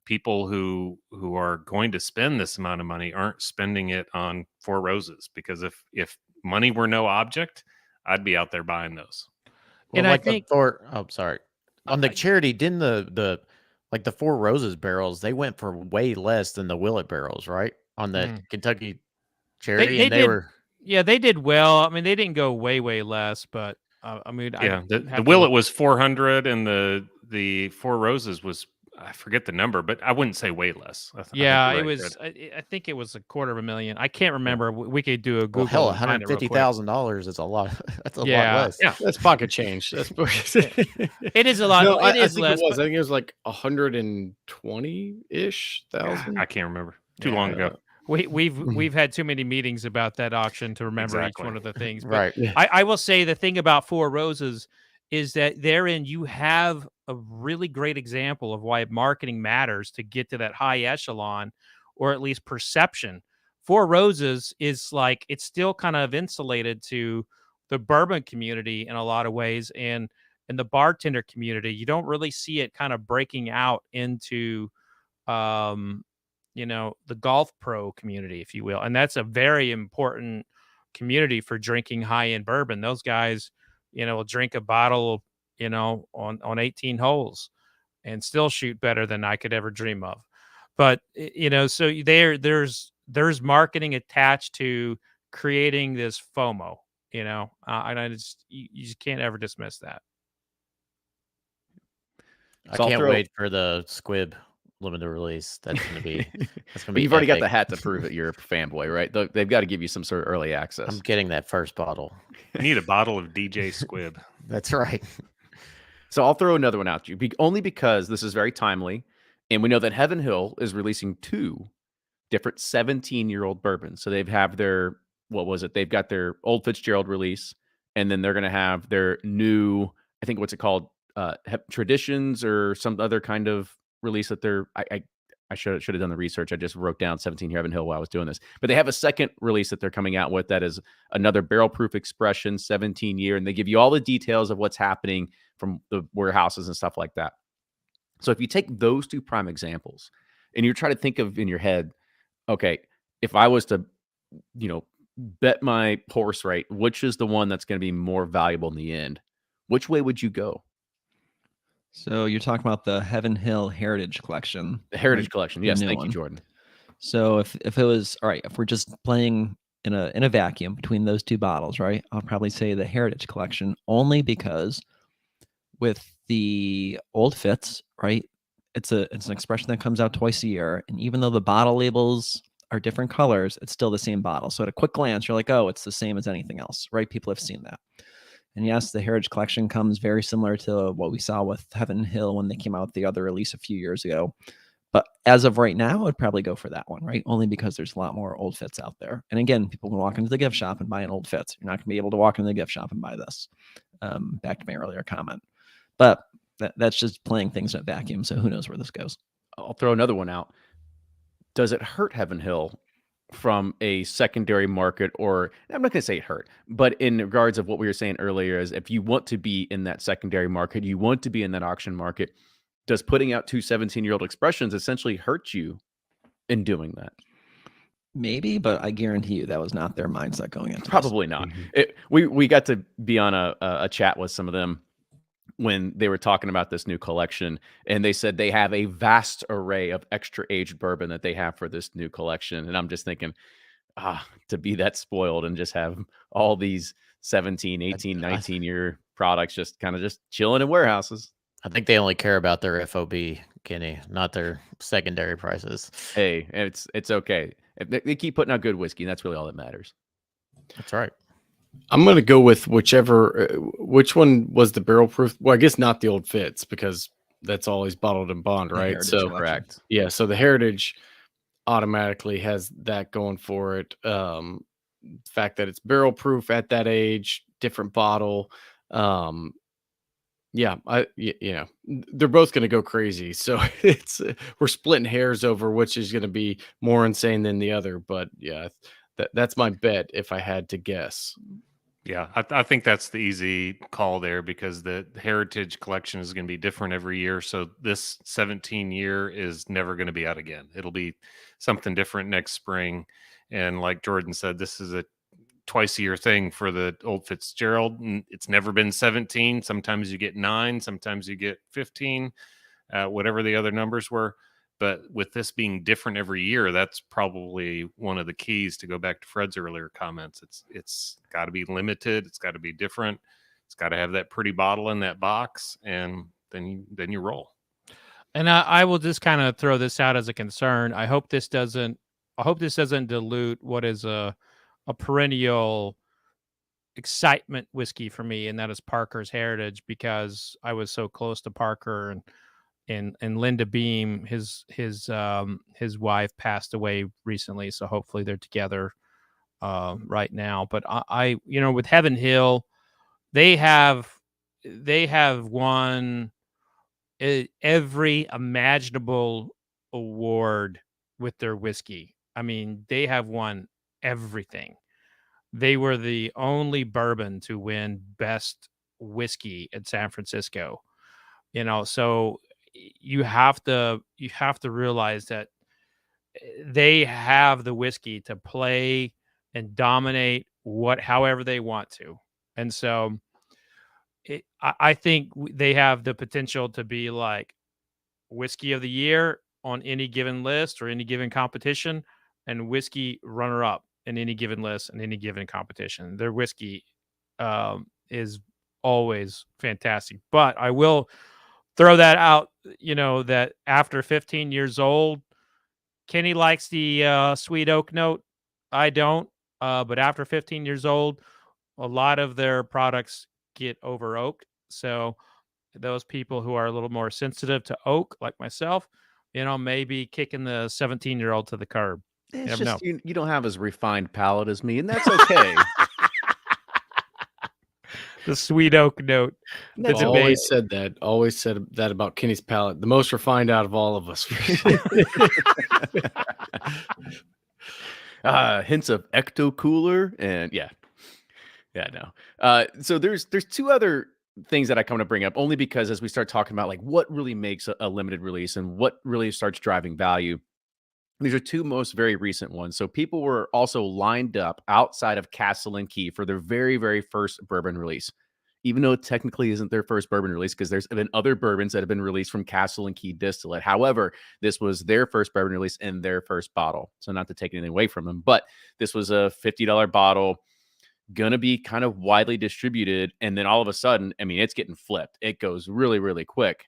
C: people who are going to spend this amount of money aren't spending it on Four Roses. Because if money were no object, I'd be out there buying those.
B: Well,
F: And I
B: like
F: think
B: sorry. On the charity, didn't the like the Four Roses barrels, they went for way less than the Willet barrels, right? On the Kentucky charity,
F: they
B: and they
F: did.
B: were
F: Yeah, they did well. I mean, they didn't go way less, but I mean,
C: Yeah,
F: I'd
C: the
F: have to
C: Willet
F: look.
C: was 400, and the Four Roses was, I forget the number, but I wouldn't say way less. I think
F: Yeah,
C: you're
F: it
C: right,
F: was.
C: Fred.
F: I think it was $250,000. I can't remember. We could do a
B: well,
F: Google
B: hell,
F: and find it real quick.
B: $150,000 is a lot. That's a lot
F: Yeah.
B: less.
C: Yeah,
D: That's pocket change. That's
F: It is a lot.
D: no.
F: It
D: I
F: is
D: think
F: less.
D: it was.
F: but-
D: I think it was like 120-ish thousand.
C: I can't remember. Too long ago.
F: We've had too many meetings about that auction to remember
C: Exactly.
F: each one of the things. But
B: Right.
D: Yeah.
F: I will say the thing about Four Roses is that therein you have a really great example of why marketing matters to get to that high echelon, or at least perception. Four Roses is like, it's still kind of insulated to the bourbon community in a lot of ways, and in the bartender community, you don't really see it kind of breaking out into the golf pro community, if you will. And that's a very important community for drinking high-end bourbon. Those guys, will drink a bottle, on 18 holes and still shoot better than I could ever dream of. But, so there's marketing attached to creating this FOMO, and you just can't ever dismiss that.
B: I
A: So I'll
B: can't
A: throw-
B: wait for the Squib limited release. That's gonna be
A: But you've already got the
B: epic.
A: hat to prove it. You're a fanboy, right? They've got to give you some sort of early access.
B: I'm getting that first bottle.
C: I need a bottle of DJ Squib.
B: That's right.
A: So I'll throw another one out to you, only because this is very timely, and we know that Heaven Hill is releasing 2 different 17-year-old bourbons. So they've have their, what was it? They've got their Old Fitzgerald release, and then they're going to have their new, I think, what's it called? Traditions, or some other kind of release that they're, I should have done the research. I just wrote down 17 Heaven Hill while I was doing this. But they have a second release that they're coming out with that is another barrel proof expression, 17 year, and they give you all the details of what's happening from the warehouses and stuff like that. So if you take those 2 prime examples and you're trying to think of in your head, okay, if I was to, bet my horse right, which is the one that's going to be more valuable in the end, which way would you go?
G: So you're talking about the Heaven Hill Heritage Collection.
A: The Heritage Collection. Yes,
G: new
A: thank you,
G: one.
A: Jordan.
G: So if it was all right, if we're just playing in a vacuum between those 2 bottles, right? I'll probably say the Heritage Collection, only because with the Old Fitz, right? It's an expression that comes out twice a year, and even though the bottle labels are different colors, it's still the same bottle. So at a quick glance, you're like, oh, it's the same as anything else, right? People have seen that. And yes, the Heritage Collection comes very similar to what we saw with Heaven Hill when they came out with the other release a few years ago. But as of right now, I'd probably go for that one, right? Only because there's a lot more Old Fitz out there. And again, people can walk into the gift shop and buy an Old Fitz. You're not going to be able to walk into the gift shop and buy this. Back to my earlier comment. But that's just playing things in a vacuum. So who knows where this goes?
A: I'll throw another one out. Does it hurt Heaven Hill from a secondary market? Or I'm not going to say it hurt, but in regards of what we were saying earlier, is if you want to be in that secondary market, you want to be in that auction market, does putting out 2 17-year-old expressions essentially hurt you in doing that?
G: Maybe, but I guarantee you that was not their mindset going into this.
A: Probably not. We got to be on a chat with some of them when they were talking about this new collection, and they said they have a vast array of extra aged bourbon that they have for this new collection. And I'm just thinking, to be that spoiled and just have all these 17, 18, 19 year products just chilling in warehouses.
B: I think they only care about their FOB, Kenny, not their secondary prices.
A: Hey, it's okay. If they keep putting out good whiskey, and that's really all that matters.
B: That's right.
D: I'm going to go with which one was the barrel proof? Well, I guess not the Old Fitz, because that's always bottled in bond,
G: The
D: right?
G: Heritage
D: So
G: Collection.
A: Correct.
D: yeah, so the Heritage automatically has that going for it. The fact that it's barrel proof at that age, different bottle. Yeah, they're both going to go crazy. So we're splitting hairs over which is going to be more insane than the other. But yeah, That's my bet if I had to guess.
C: Yeah, I think that's the easy call there because the Heritage collection is going to be different every year. So this 17 year is never going to be out again. It'll be something different next spring. And like Jordan said, this is a twice a year thing for the Old Fitzgerald. And it's never been 17. Sometimes you get 9, sometimes you get 15, whatever the other numbers were. But with this being different every year, that's probably one of the keys to go back to Fred's earlier comments. It's got to be limited. It's got to be different. It's got to have that pretty bottle in that box, and then you roll.
F: And I will just kind of throw this out as a concern. I hope this doesn't dilute what is a perennial excitement whiskey for me, and that is Parker's Heritage, because I was so close to Parker and Linda Beam, his wife passed away recently, so hopefully they're together right now. But I with Heaven Hill, they have won every imaginable award with their whiskey. I mean, they have won everything. They were the only bourbon to win best whiskey in San Francisco. So you have to realize that they have the whiskey to play and dominate however they want to. And so I think they have the potential to be like whiskey of the year on any given list or any given competition, and whiskey runner up in any given list and any given competition. Their whiskey is always fantastic. But I will throw that out, that after 15 years old, Kenny likes the sweet oak note. I don't. But after 15 years old, a lot of their products get over oaked. So those people who are a little more sensitive to oak, like myself, maybe kicking the 17-year-old to the curb.
A: It's just you don't have as refined palate as me, and that's okay.
F: The sweet oak note.
D: That's always said that about Kenny's palate. The most refined out of all of us.
A: Hints of ecto cooler and no. So there's two other things that I come to bring up, only because as we start talking about like what really makes a limited release and what really starts driving value, these are two most very recent ones. So people were also lined up outside of Castle and Key for their very, very first bourbon release, even though it technically isn't their first bourbon release, because there's been other bourbons that have been released from Castle and Key Distillate. However, this was their first bourbon release and their first bottle. So not to take anything away from them, but this was a $50 bottle, going to be kind of widely distributed. And then all of a sudden, I mean, it's getting flipped. It goes really, really quick.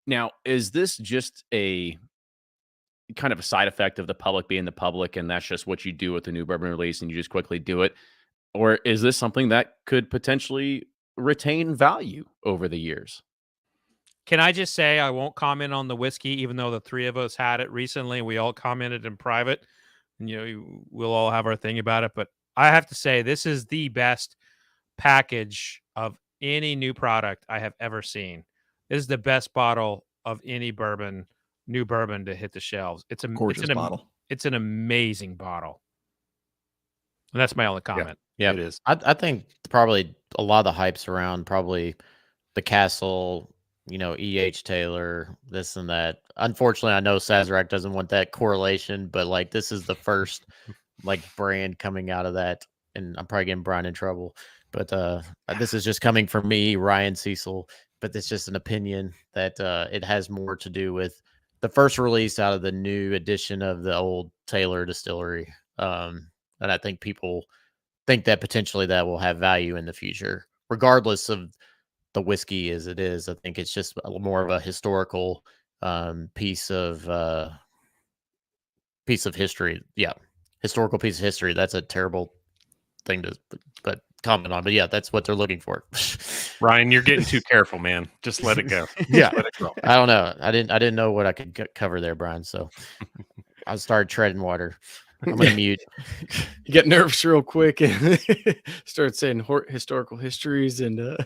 A: Now, is this just a kind of a side effect of the public being the public, and that's just what you do with a new bourbon release and you just quickly do it? Or is this something that could potentially retain value over the years?
F: Can I just say I won't comment on the whiskey, even though the three of us had it recently. We all commented in private, and we'll all have our thing about it. But I have to say, this is the best package of any new product I have ever seen. This is the best bottle of any new bourbon to hit the shelves. It's a gorgeous bottle. It's an amazing bottle. And that's my only comment.
B: Yeah, it is. I think probably a lot of the hype's around probably the Castle, E.H. Taylor, this and that. Unfortunately, I know Sazerac doesn't want that correlation, but like this is the first like brand coming out of that, and I'm probably getting Brian in trouble. But this is just coming from me, Ryan Cecil. But it's just an opinion that it has more to do with the first release out of the new edition of the old Taylor distillery. And I think people think that potentially that will have value in the future, regardless of the whiskey as it is. I think it's just a more of a historical piece of history. Yeah, historical piece of history. That's a terrible thing to but comment on. But yeah, that's what they're looking for.
C: Ryan, you're getting too careful, man. Just let it go.
B: Yeah,
C: let it go.
B: I don't know. I didn't know what I could cover there, Brian. So I started treading water. I'm gonna mute.
D: You get nervous real quick and start saying historical histories. And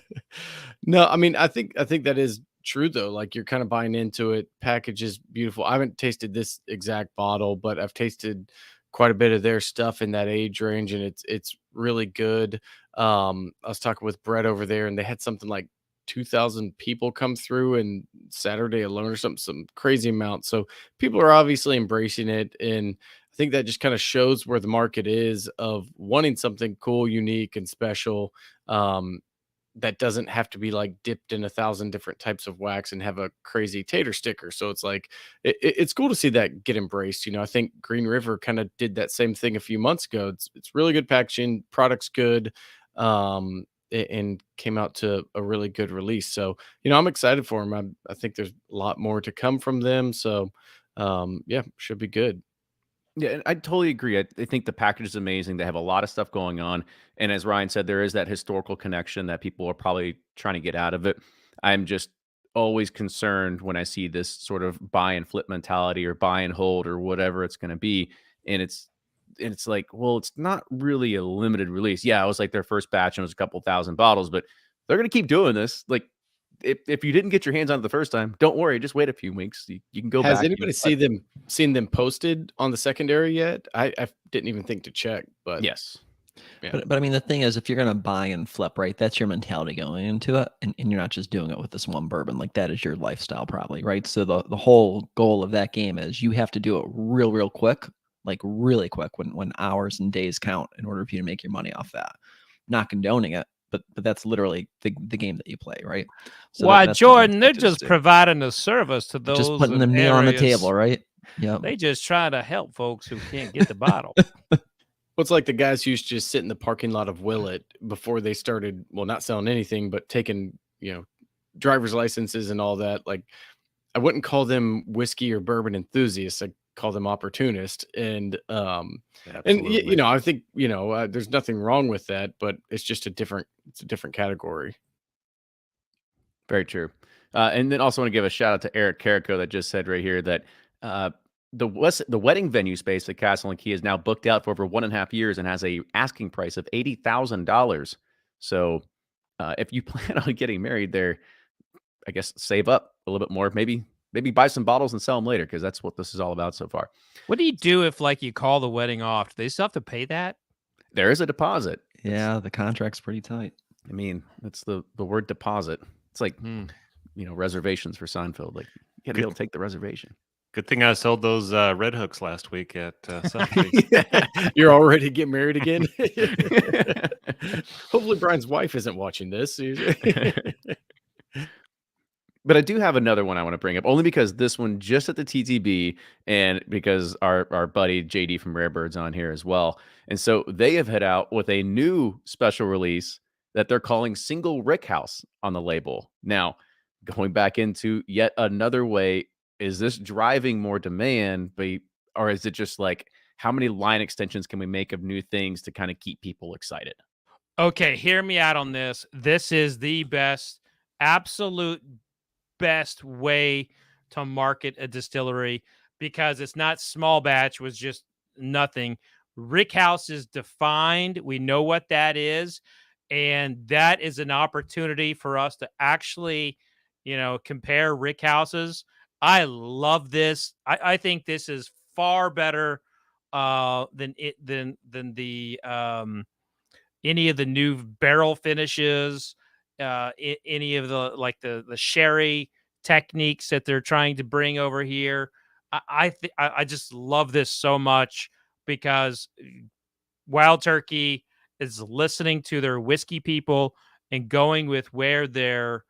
D: no, I mean, I think that is true though. Like you're kind of buying into it. Package is beautiful. I haven't tasted this exact bottle, but I've tasted quite a bit of their stuff in that age range, and it's really good. I was talking with Brett over there, and they had something like 2,000 people come through and Saturday alone or something, some crazy amount. So people are obviously embracing it. And I think that just kind of shows where the market is of wanting something cool, unique, and special. That doesn't have to be like dipped in 1,000 different types of wax and have a crazy tater sticker. So it's like, it's cool to see that get embraced. You know, I think Green River kind of did that same thing a few months ago. It's really good packaging, product's good. And came out to a really good release. So, you know, I'm excited for them. I think there's a lot more to come from them. So, yeah, should be good.
A: Yeah, and I totally agree. I think the package is amazing. They have a lot of stuff going on. And as Ryan said, there is that historical connection that people are probably trying to get out of it. I'm just always concerned when I see this sort of buy and flip mentality or buy and hold or whatever it's going to be. And it's like, well, it's not really a limited release. Yeah, it was like their first batch and it was a couple thousand bottles, but they're going to keep doing this. Like, if you didn't get your hands on it the first time, don't worry. Just wait a few weeks. You can go back.
D: Has anybody seen them posted on the secondary yet? I didn't even think to check, but
A: Yes.
D: Yeah.
G: But I mean, the thing is, if you're going to buy and flip, right, that's your mentality going into it. And you're not just doing it with this one bourbon. Like, that is your lifestyle probably, right? So the whole goal of that game is you have to do it real quick, like really quick when hours and days count in order for you to make your money off that. Not condoning it, but that's literally the game that you play, right? So
F: Why,
G: that's
F: Jordan, they're just providing a service to those.
G: just putting the meal on the table, right? Yeah.
F: They just try to help folks who can't get the bottle.
D: Well, it's like the guys who used to just sit in the parking lot of Willett before they started, well, not selling anything, but taking, you know, driver's licenses and all that. Like, I wouldn't call them whiskey or bourbon enthusiasts. I call them opportunists. And, you know, I think, you know, there's nothing wrong with that, but it's just it's a different category.
A: Very true. And then also want to give a shout out to Eric Carrico that just said right here that the wedding venue space at Castle and Key is now booked out for over 1.5 years and has a asking price of $80,000. So if you plan on getting married there, I guess save up a little bit more. Maybe buy some bottles and sell them later, because that's what this is all about so far.
F: What do you do if, like, you call the wedding off? Do they still have to pay that?
A: There is a deposit.
G: Yeah, the contract's pretty tight.
A: I mean, that's the word deposit. It's like, you know, reservations for Seinfeld. Like, you got to be able to take the reservation.
C: Good thing I sold those Red Hooks last week at Sotheby's.
D: You're already getting married again. Hopefully Brian's wife isn't watching this.
A: But I do have another one I want to bring up, only because this one just at the TTB, and because our buddy JD from Rare Bird's on here as well. And so they have hit out with a new special release that they're calling Single Rickhouse on the label. Now, going back into yet another way, is this driving more demand, or is it just like, how many line extensions can we make of new things to kind of keep people excited?
F: Okay, hear me out on this. This is the absolute best way to market a distillery, because it's not small batch was just nothing. Rickhouse is defined. We know what that is. And that is an opportunity for us to actually, you know, compare Rickhouses. I love this. I think this is far better than the any of the new barrel finishes, any of the sherry techniques that they're trying to bring over here. I just love this so much, because Wild Turkey is listening to their whiskey people and going with where their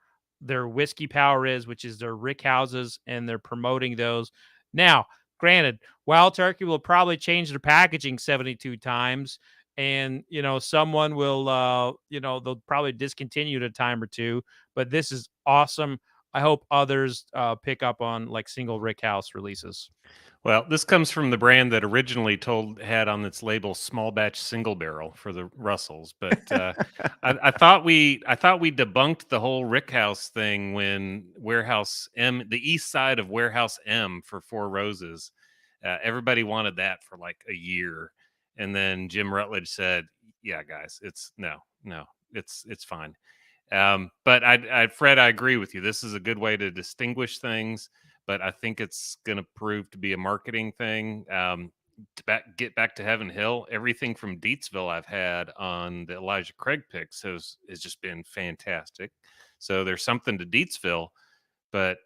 F: whiskey power is, which is their rickhouses, and they're promoting those. Now, granted, Wild Turkey will probably change their packaging 72 times, and, you know, someone will, you know, they'll probably discontinue it a time or two, but this is awesome. I hope others pick up on like single rickhouse releases.
C: Well, this comes from the brand that originally had on its label small batch single barrel for the Russells, but I thought we debunked the whole Rickhouse thing when Warehouse M, the east side of Warehouse M for Four Roses, everybody wanted that for like a year, and then Jim Rutledge said, "Yeah, guys, it's fine." But Fred, I agree with you. This is a good way to distinguish things, but I think it's going to prove to be a marketing thing. get back to Heaven Hill, everything from Deatsville I've had on the Elijah Craig picks has just been fantastic. So there's something to Deatsville, but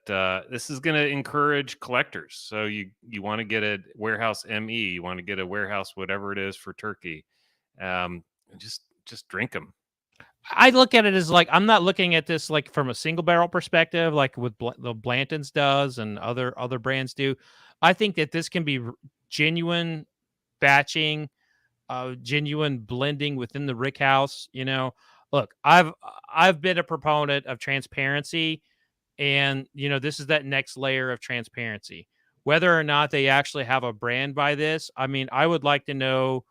C: this is going to encourage collectors. So you want to get a warehouse ME, you want to get a warehouse whatever it is for turkey. Just drink them.
F: I look at it as like, I'm not looking at this like from a single barrel perspective, like with the Blanton's does and other brands do. I think that this can be genuine batching, genuine blending within the rickhouse. You know, look, I've been a proponent of transparency, and you know, this is that next layer of transparency. Whether or not they actually have a brand by this, I mean, I would like to know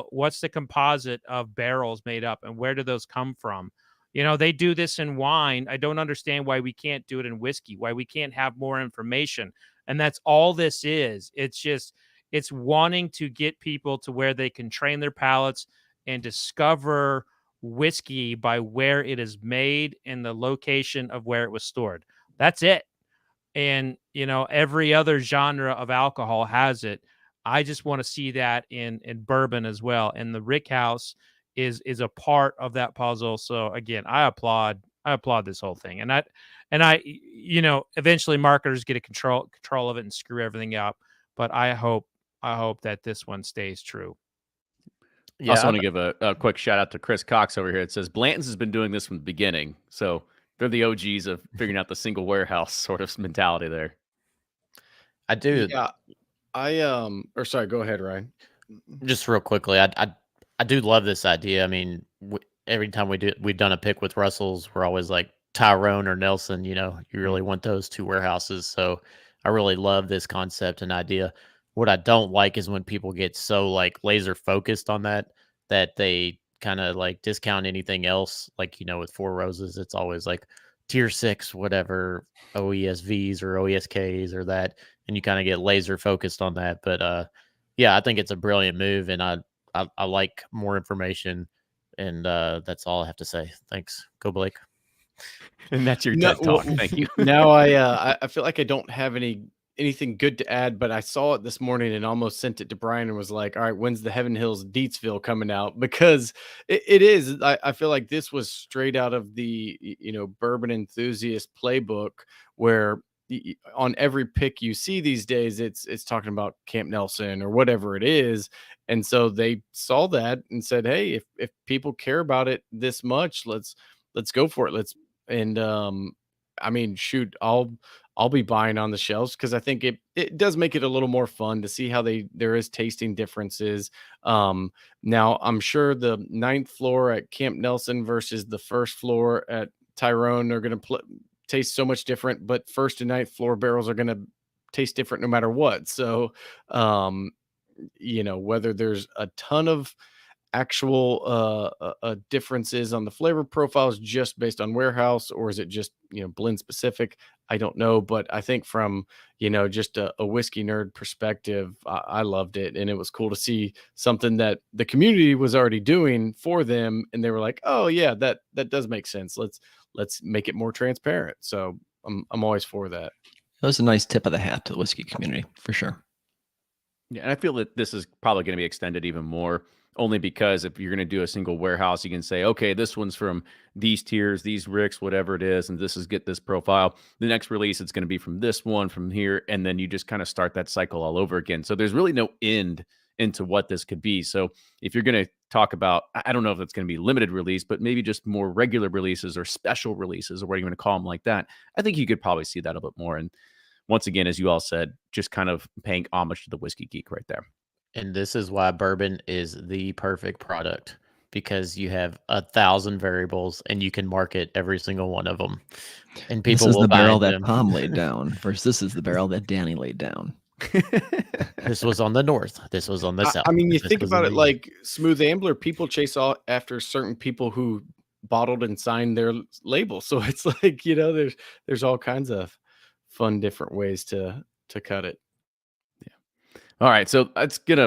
F: what's the composite of barrels made up and where do those come from. You know, they do this in wine. I don't understand why we can't do it in whiskey, why we can't have more information. And that's all this is. It's wanting to get people to where they can train their palates and discover whiskey by where it is made and the location of where it was stored. That's it. And, you know, every other genre of alcohol has it. I just want to see that in bourbon as well. And the rickhouse is a part of that puzzle. So again, I applaud this whole thing. And I, you know, eventually marketers get a control of it and screw everything up. But I hope that this one stays true.
A: Yeah, I also want to give a quick shout out to Chris Cox over here. It says Blanton's has been doing this from the beginning. So they're the OGs of figuring out the single warehouse sort of mentality there.
B: I do.
D: Yeah. Or sorry, go ahead, Ryan.
B: Just real quickly, I do love this idea. I mean, every time we've done a pick with Russell's, we're always like Tyrone or Nelson. You know, you really want those two warehouses. So I really love this concept and idea. What I don't like is when people get so like laser focused on that they kind of like discount anything else. Like, you know, with Four Roses, it's always like tier 6, whatever, OESVs or OESKs or that. And you kind of get laser focused on that. But yeah, I think it's a brilliant move, and I like more information. And that's all I have to say. Thanks. Go Blake.
A: And that's your TED talk. Thank you.
D: Now I feel like I don't have anything good to add, but I saw it this morning and almost sent it to Brian and was like, all right, when's the Heaven Hills Deatsville coming out? Because it is, I feel like this was straight out of the, you know, bourbon enthusiast playbook, where on every pick you see these days, it's talking about Camp Nelson or whatever it is. And so they saw that and said, hey, if people care about it this much, let's go for it. I mean, shoot, I'll be buying on the shelves, because I think it does make it a little more fun to see how there is tasting differences. Now I'm sure the 9th floor at Camp Nelson versus the 1st floor at Tyrone are going to taste so much different, but 1st and 9th floor barrels are going to taste different no matter what. So, you know, whether there's a ton of actual differences on the flavor profiles just based on warehouse, or is it just, you know, blend specific, I don't know. But I think from, you know, just a whiskey nerd perspective, I loved it, and it was cool to see something that the community was already doing for them, and they were like, oh yeah, that does make sense, let's make it more transparent. So I'm always for that.
G: That was a nice tip of the hat to the whiskey community for sure.
A: Yeah, and I feel that this is probably going to be extended even more, only because if you're going to do a single warehouse, you can say, okay, this one's from these tiers, these ricks, whatever it is, and get this profile. The next release, it's going to be from this one, from here, and then you just kind of start that cycle all over again. So there's really no end into what this could be. So if you're going to talk about, I don't know if it's going to be limited release, but maybe just more regular releases or special releases, or what you're going to call them like that, I think you could probably see that a bit more. And once again, as you all said, just kind of paying homage to the whiskey geek right there.
B: And this is why bourbon is the perfect product, because you have 1,000 variables and you can market every single one of them. And people
G: this is
B: will
G: the
B: buy
G: barrel
B: them.
G: that Palm laid down versus this is the barrel that Danny laid down.
B: This was on the north. This was on the south.
D: I mean, you
B: This
D: think
B: was
D: about
B: in
D: it
B: the
D: like Smooth Ambler, people chase after certain people who bottled and signed their label. So it's like, you know, there's all kinds of fun different ways to cut it.
A: All right, so let's put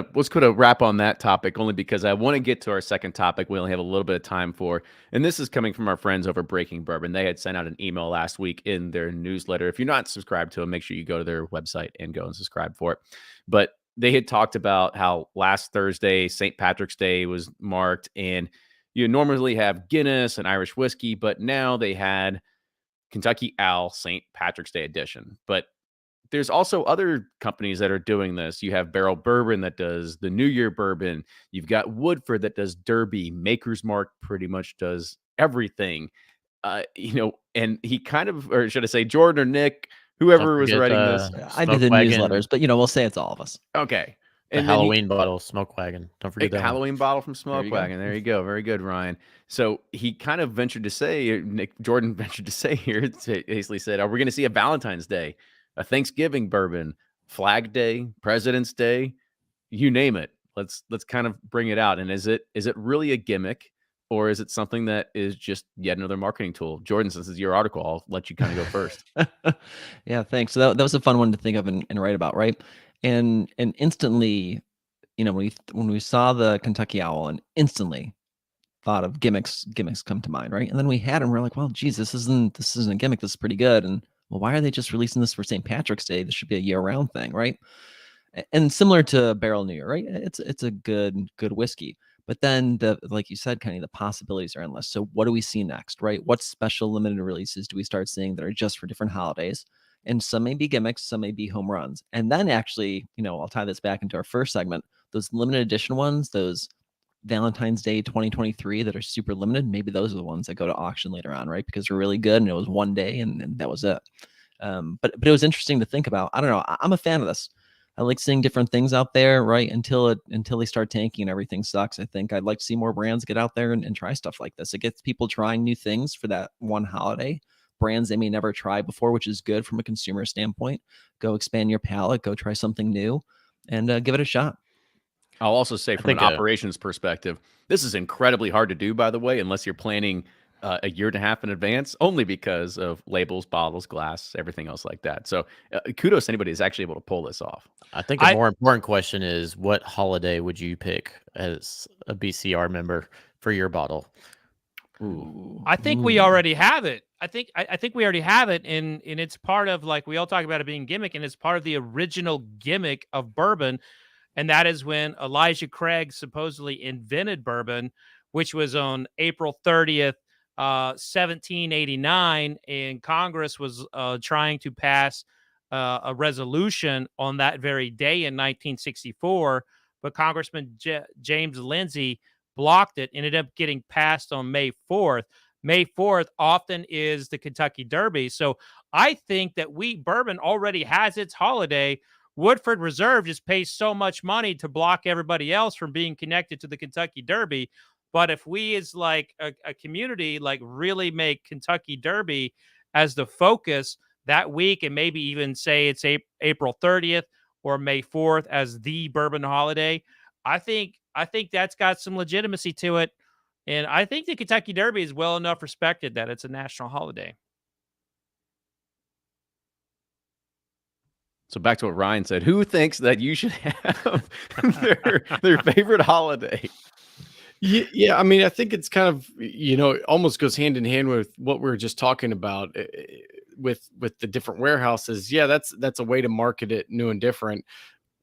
A: a wrap on that topic, only because I want to get to our second topic we only have a little bit of time for, and this is coming from our friends over Breaking Bourbon. They had sent out an email last week in their newsletter. If you're not subscribed to them, make sure you go to their website and go and subscribe for it. But they had talked about how last Thursday, St. Patrick's Day was marked, and you normally have Guinness and Irish whiskey, but now they had Kentucky Owl St. Patrick's Day edition. But there's also other companies that are doing this. You have Barrell Bourbon that does the New Year bourbon. You've got Woodford that does Derby. Maker's Mark pretty much does everything. And he kind of, or should I say, Jordan or Nick, whoever was writing this.
B: I
G: do the newsletters, but we'll say it's all of us.
A: Okay.
B: The Halloween bottle, Smoke Wagon. Don't forget that
A: Halloween bottle from Smoke Wagon. There you go. Very good, Ryan. So he kind of ventured to say, Nick Jordan ventured to say here, basically said, are we going to see a Valentine's Day, a Thanksgiving bourbon, Flag Day, President's Day, you name it? Let's kind of bring it out. And is it really a gimmick, or is it something that is just yet another marketing tool? Jordan, since it's your article, I'll let you kind of go first.
G: Yeah, thanks. So that was a fun one to think of and write about, right? And instantly, when we saw the Kentucky Owl, and instantly thought of gimmicks come to mind, right? And then we had them, we're like, well, geez, this isn't a gimmick. This is pretty good. And well, why are they just releasing this for St. Patrick's Day? This should be a year-round thing, right? And similar to Barrell New Year, right? It's a good whiskey. But then like you said, Kenny, the possibilities are endless. So what do we see next, right? What special limited releases do we start seeing that are just for different holidays? And some may be gimmicks, some may be home runs. And then actually, I'll tie this back into our first segment. Those limited edition ones, those Valentine's Day 2023 that are super limited, maybe those are the ones that go to auction later on, right? Because they're really good and it was one day and that was it. But it was interesting to think about. I don't know. I'm a fan of this. I like seeing different things out there, right? Until they start tanking and everything sucks. I think I'd like to see more brands get out there and try stuff like this. It gets people trying new things for that one holiday. Brands they may never try before, which is good from a consumer standpoint. Go expand your palate, go try something new, and give it a shot.
A: I'll also say from an operations perspective, this is incredibly hard to do, by the way, unless you're planning a year and a half in advance, only because of labels, bottles, glass, everything else like that. So kudos to anybody who's actually able to pull this off.
B: I think a more important question is, what holiday would you pick as a BCR member for your bottle?
F: Ooh. I think we already have it. I think we already have it, and it's part of, like, we all talk about it being gimmick, and it's part of the original gimmick of bourbon, and that is when Elijah Craig supposedly invented bourbon, which was on April 30th, 1789, and Congress was trying to pass a resolution on that very day in 1964, but Congressman James Lindsay blocked it, ended up getting passed on May 4th. May 4th often is the Kentucky Derby. So I think that bourbon already has its holiday. Woodford Reserve just pays so much money to block everybody else from being connected to the Kentucky Derby. But if we as like a community, like, really make Kentucky Derby as the focus that week, and maybe even say it's April 30th or May 4th as the bourbon holiday, I think that's got some legitimacy to it. And I think the Kentucky Derby is well enough respected that it's a national holiday.
A: So back to what Ryan said, who thinks that you should have their favorite holiday?
D: Yeah, I mean, I think it's kind of, it almost goes hand in hand with what we were just talking about with the different warehouses. Yeah, that's a way to market it new and different.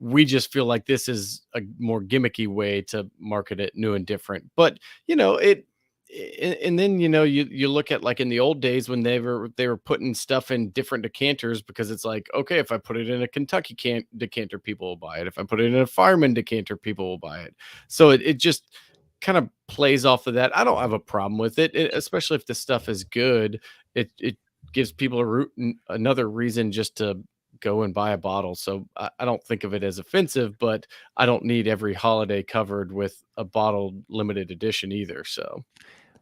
D: We just feel like this is a more gimmicky way to market it new and different. But, and then, you look at, like, in the old days when they were putting stuff in different decanters, because it's like, okay, if I put it in a Kentucky decanter, people will buy it. If I put it in a Fireman decanter, people will buy it. So it just kind of plays off of that. I don't have a problem with it, especially if the stuff is good. It gives people another reason just to go and buy a bottle. So I don't think of it as offensive, but I don't need every holiday covered with a bottle limited edition either. So,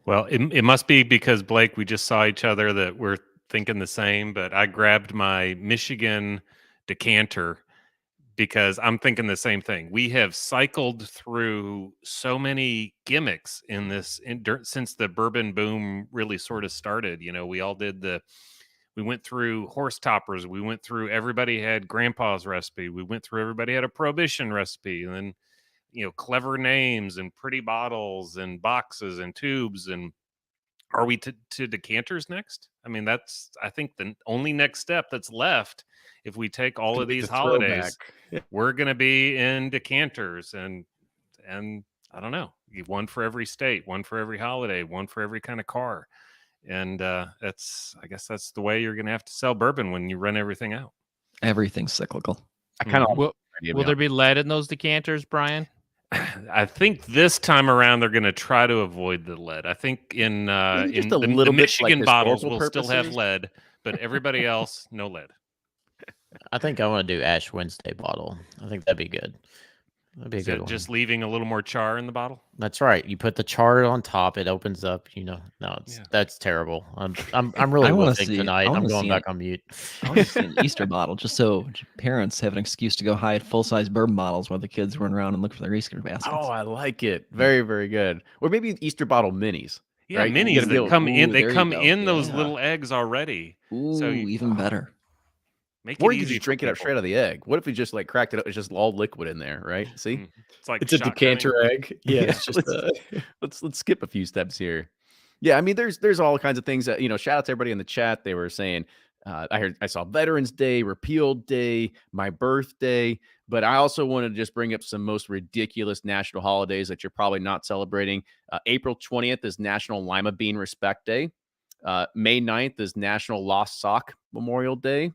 C: well, it must be because, Blake, we just saw each other that we're thinking the same, but I grabbed my Michigan decanter because I'm thinking the same thing. We have cycled through so many gimmicks since the bourbon boom really sort of started. We all did we went through horse toppers. We went through, everybody had grandpa's recipe. We went through, everybody had a prohibition recipe. And then, clever names and pretty bottles and boxes and tubes. And Are we to decanters next? I mean, that's, I think, the only next step that's left. If we take all of these holidays, we're going to be in decanters, and I don't know, one for every state, one for every holiday, one for every kind of car. And I guess that's the way you're going to have to sell bourbon when you run everything out.
G: Everything's cyclical.
A: I kind of
F: will there be lead in those decanters, Brian?
C: I think this time around they're going to try to avoid the lead. I think in the Michigan bottles will still have lead, but everybody else, no lead.
B: I think I want to do Ash Wednesday bottle. I think that'd be good. That'd be a good one.
C: Just leaving a little more char in the bottle.
B: That's right. You put the char on top, it opens up. That's terrible. I'm really whiffing tonight. I'm going back on mute.
G: I want to see an Easter bottle, just so parents have an excuse to go hide full-size bourbon bottles while the kids run around and look for their Easter baskets.
A: Oh, I like it. Very, very good. Or maybe Easter bottle minis.
C: Yeah, right? Minis that come in. They come in those little eggs already.
G: Ooh, so even better.
A: Or you could just drink it up straight out of the egg. What if we just cracked it up? It's just all liquid in there, right? See,
D: it's a decanter egg. Yeah, it's just
A: let's skip a few steps here. Yeah, I mean, there's all kinds of things that Shout out to everybody in the chat. They were saying, I saw Veterans Day, Repeal Day, my birthday, but I also wanted to just bring up some most ridiculous national holidays that you're probably not celebrating. April 20th is National Lima Bean Respect Day. May 9th is National Lost Sock Memorial Day.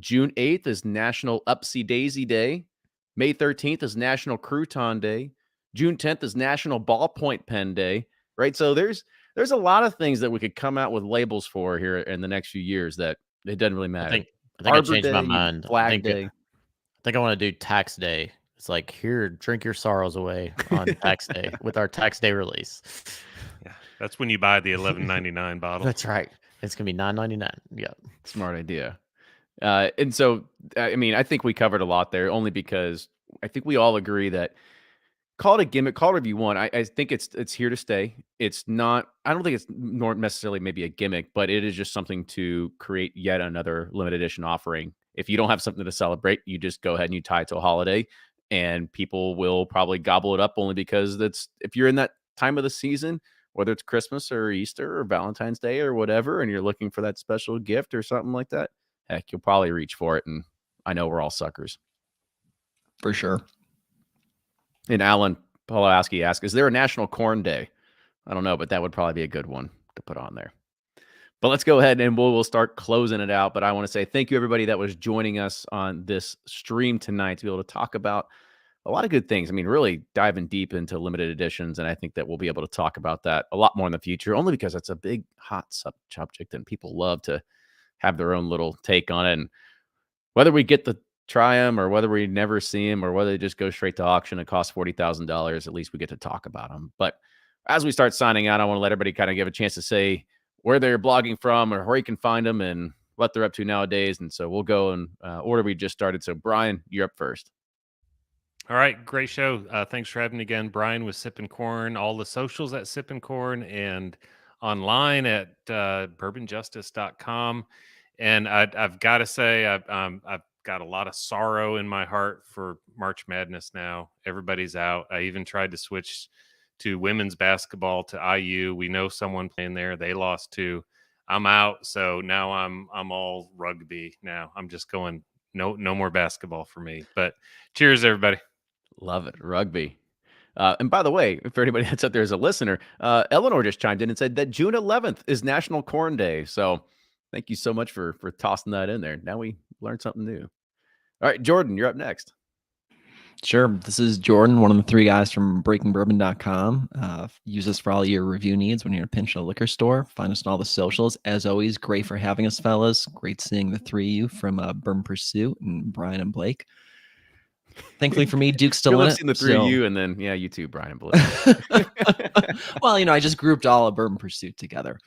A: June 8th is National Upsy Daisy Day. May 13th is National Crouton Day. June 10th is National Ballpoint Pen Day, right? So there's a lot of things that we could come out with labels for here in the next few years that it doesn't really matter.
B: I think I changed my mind.
A: Flag Day.
B: I think I want to do Tax Day. It's like, here, drink your sorrows away on Tax Day with our Tax Day release.
C: Yeah, that's when you buy the $11.99 bottle.
B: That's right. It's going to be $9.99. Yeah.
A: Smart idea. And so, I mean, I think we covered a lot there only because I think we all agree that call it a gimmick, call it whatever you want. I think it's here to stay. It's not, I don't think it's nor necessarily maybe a gimmick, but it is just something to create yet another limited edition offering. If you don't have something to celebrate, you just go ahead and you tie it to a holiday, and people will probably gobble it up only because if you're in that time of the season, whether it's Christmas or Easter or Valentine's Day or whatever, and you're looking for that special gift or something like that, heck, you'll probably reach for it. And I know we're all suckers.
G: For sure.
A: And Alan Pawlowski asked, is there a National Corn Day? I don't know, but that would probably be a good one to put on there. But let's go ahead and we'll start closing it out. But I want to say thank you, everybody that was joining us on this stream tonight to be able to talk about a lot of good things. I mean, really diving deep into limited editions. And I think that we'll be able to talk about that a lot more in the future, only because it's a big, hot subject and people love to have their own little take on it. And whether we get to try them or whether we never see them or whether they just go straight to auction and cost $40,000, at least we get to talk about them. But as we start signing out, I want to let everybody kind of give a chance to say where they're blogging from or where you can find them and what they're up to nowadays. And so we'll go in order we just started. So Brian, you're up first.
C: All right. Great show. Thanks for having me again. Brian with Sippin' Corn, all the socials at Sippin' Corn, and online at bourbonjustice.com. And I've got to say, I've got a lot of sorrow in my heart for March Madness now. Everybody's out. I even tried to switch to women's basketball to IU. We know someone playing there. They lost too. I'm out. So now I'm all rugby now. I'm just going, no more basketball for me. But cheers, everybody.
A: Love it. Rugby. And by the way, for anybody that's out there as a listener, Eleanor just chimed in and said that June 11th is National Corn Day. So thank you so much for tossing that in there. Now we learned something new. All right, Jordan, you're up next.
G: Sure. This is Jordan, one of the three guys from breakingbourbon.com. Use us for all your review needs when you're in a pinch at a liquor store. Find us on all the socials. As always, great for having us, fellas. Great seeing the three of you from Bourbon Pursuit and Brian and Blake. Thankfully for me, Duke's still in it.
A: The three of you, and then you too, Brian and Blake.
G: Well, I just grouped all of Bourbon Pursuit together.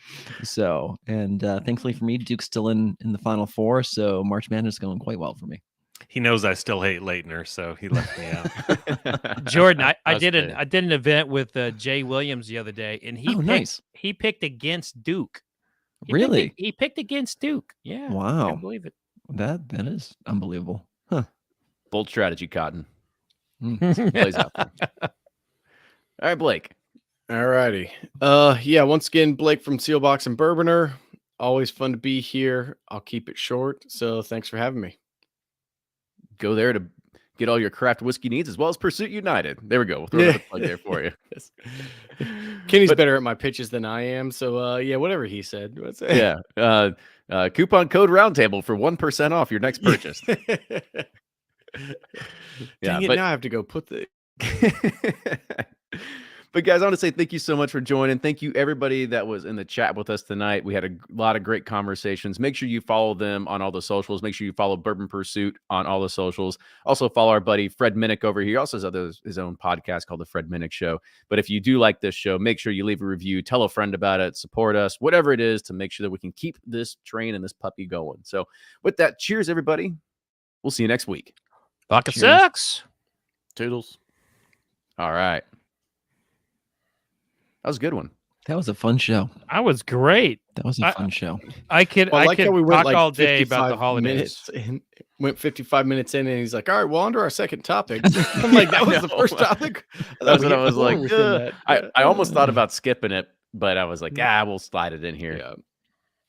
G: So, and thankfully for me, Duke's still in the Final Four. So March Madness is going quite well for me.
C: He knows I still hate Leitner, so he left me out.
F: Jordan, I did an event with Jay Williams the other day, and he picked against Duke. He picked against Duke. Yeah.
G: Wow.
F: I can't believe it.
G: That is unbelievable. Huh.
A: Bold strategy, Cotton. Plays out. All right, Blake.
D: All righty. Yeah, once again, Blake from Sealbox and Bourboner. Always fun to be here. I'll keep it short. So thanks for having me.
A: Go there to get all your craft whiskey needs as well as Pursuit United. There we go. We'll throw another plug there for you.
D: Kenny's better at my pitches than I am. So yeah, whatever he said.
A: Yeah. Coupon code Roundtable for 1% off your next purchase.
D: Dang it, now I have to go put the
A: But guys, I want to say thank you so much for joining. Thank you everybody that was in the chat with us tonight. We had a lot of great conversations. Make sure you follow them on all the socials. Make sure you follow Bourbon Pursuit on all the socials. Also follow our buddy Fred Minnick over here. He also has his own podcast called The Fred Minnick Show. But if you do like this show, make sure you leave a review, tell a friend about it, support us, whatever it is to make sure that we can keep this train and this puppy going. So with that, cheers everybody. We'll see you next week.
F: Vodka sucks.
B: Toodles.
A: All right. That was a good one.
G: That was a fun show.
F: That was great.
G: That was a fun show.
F: I could
D: Well, I like
F: talk
D: how we went like
F: all day about the
D: 55
F: holidays.
D: minutes in, went 55 minutes in, and he's like, "All right, well, on to our second topic." I'm like, "That was the first topic."
A: That's what I was like.
D: within that.
A: I almost thought about skipping it, but I was like, we'll slide it in here.
D: Yeah,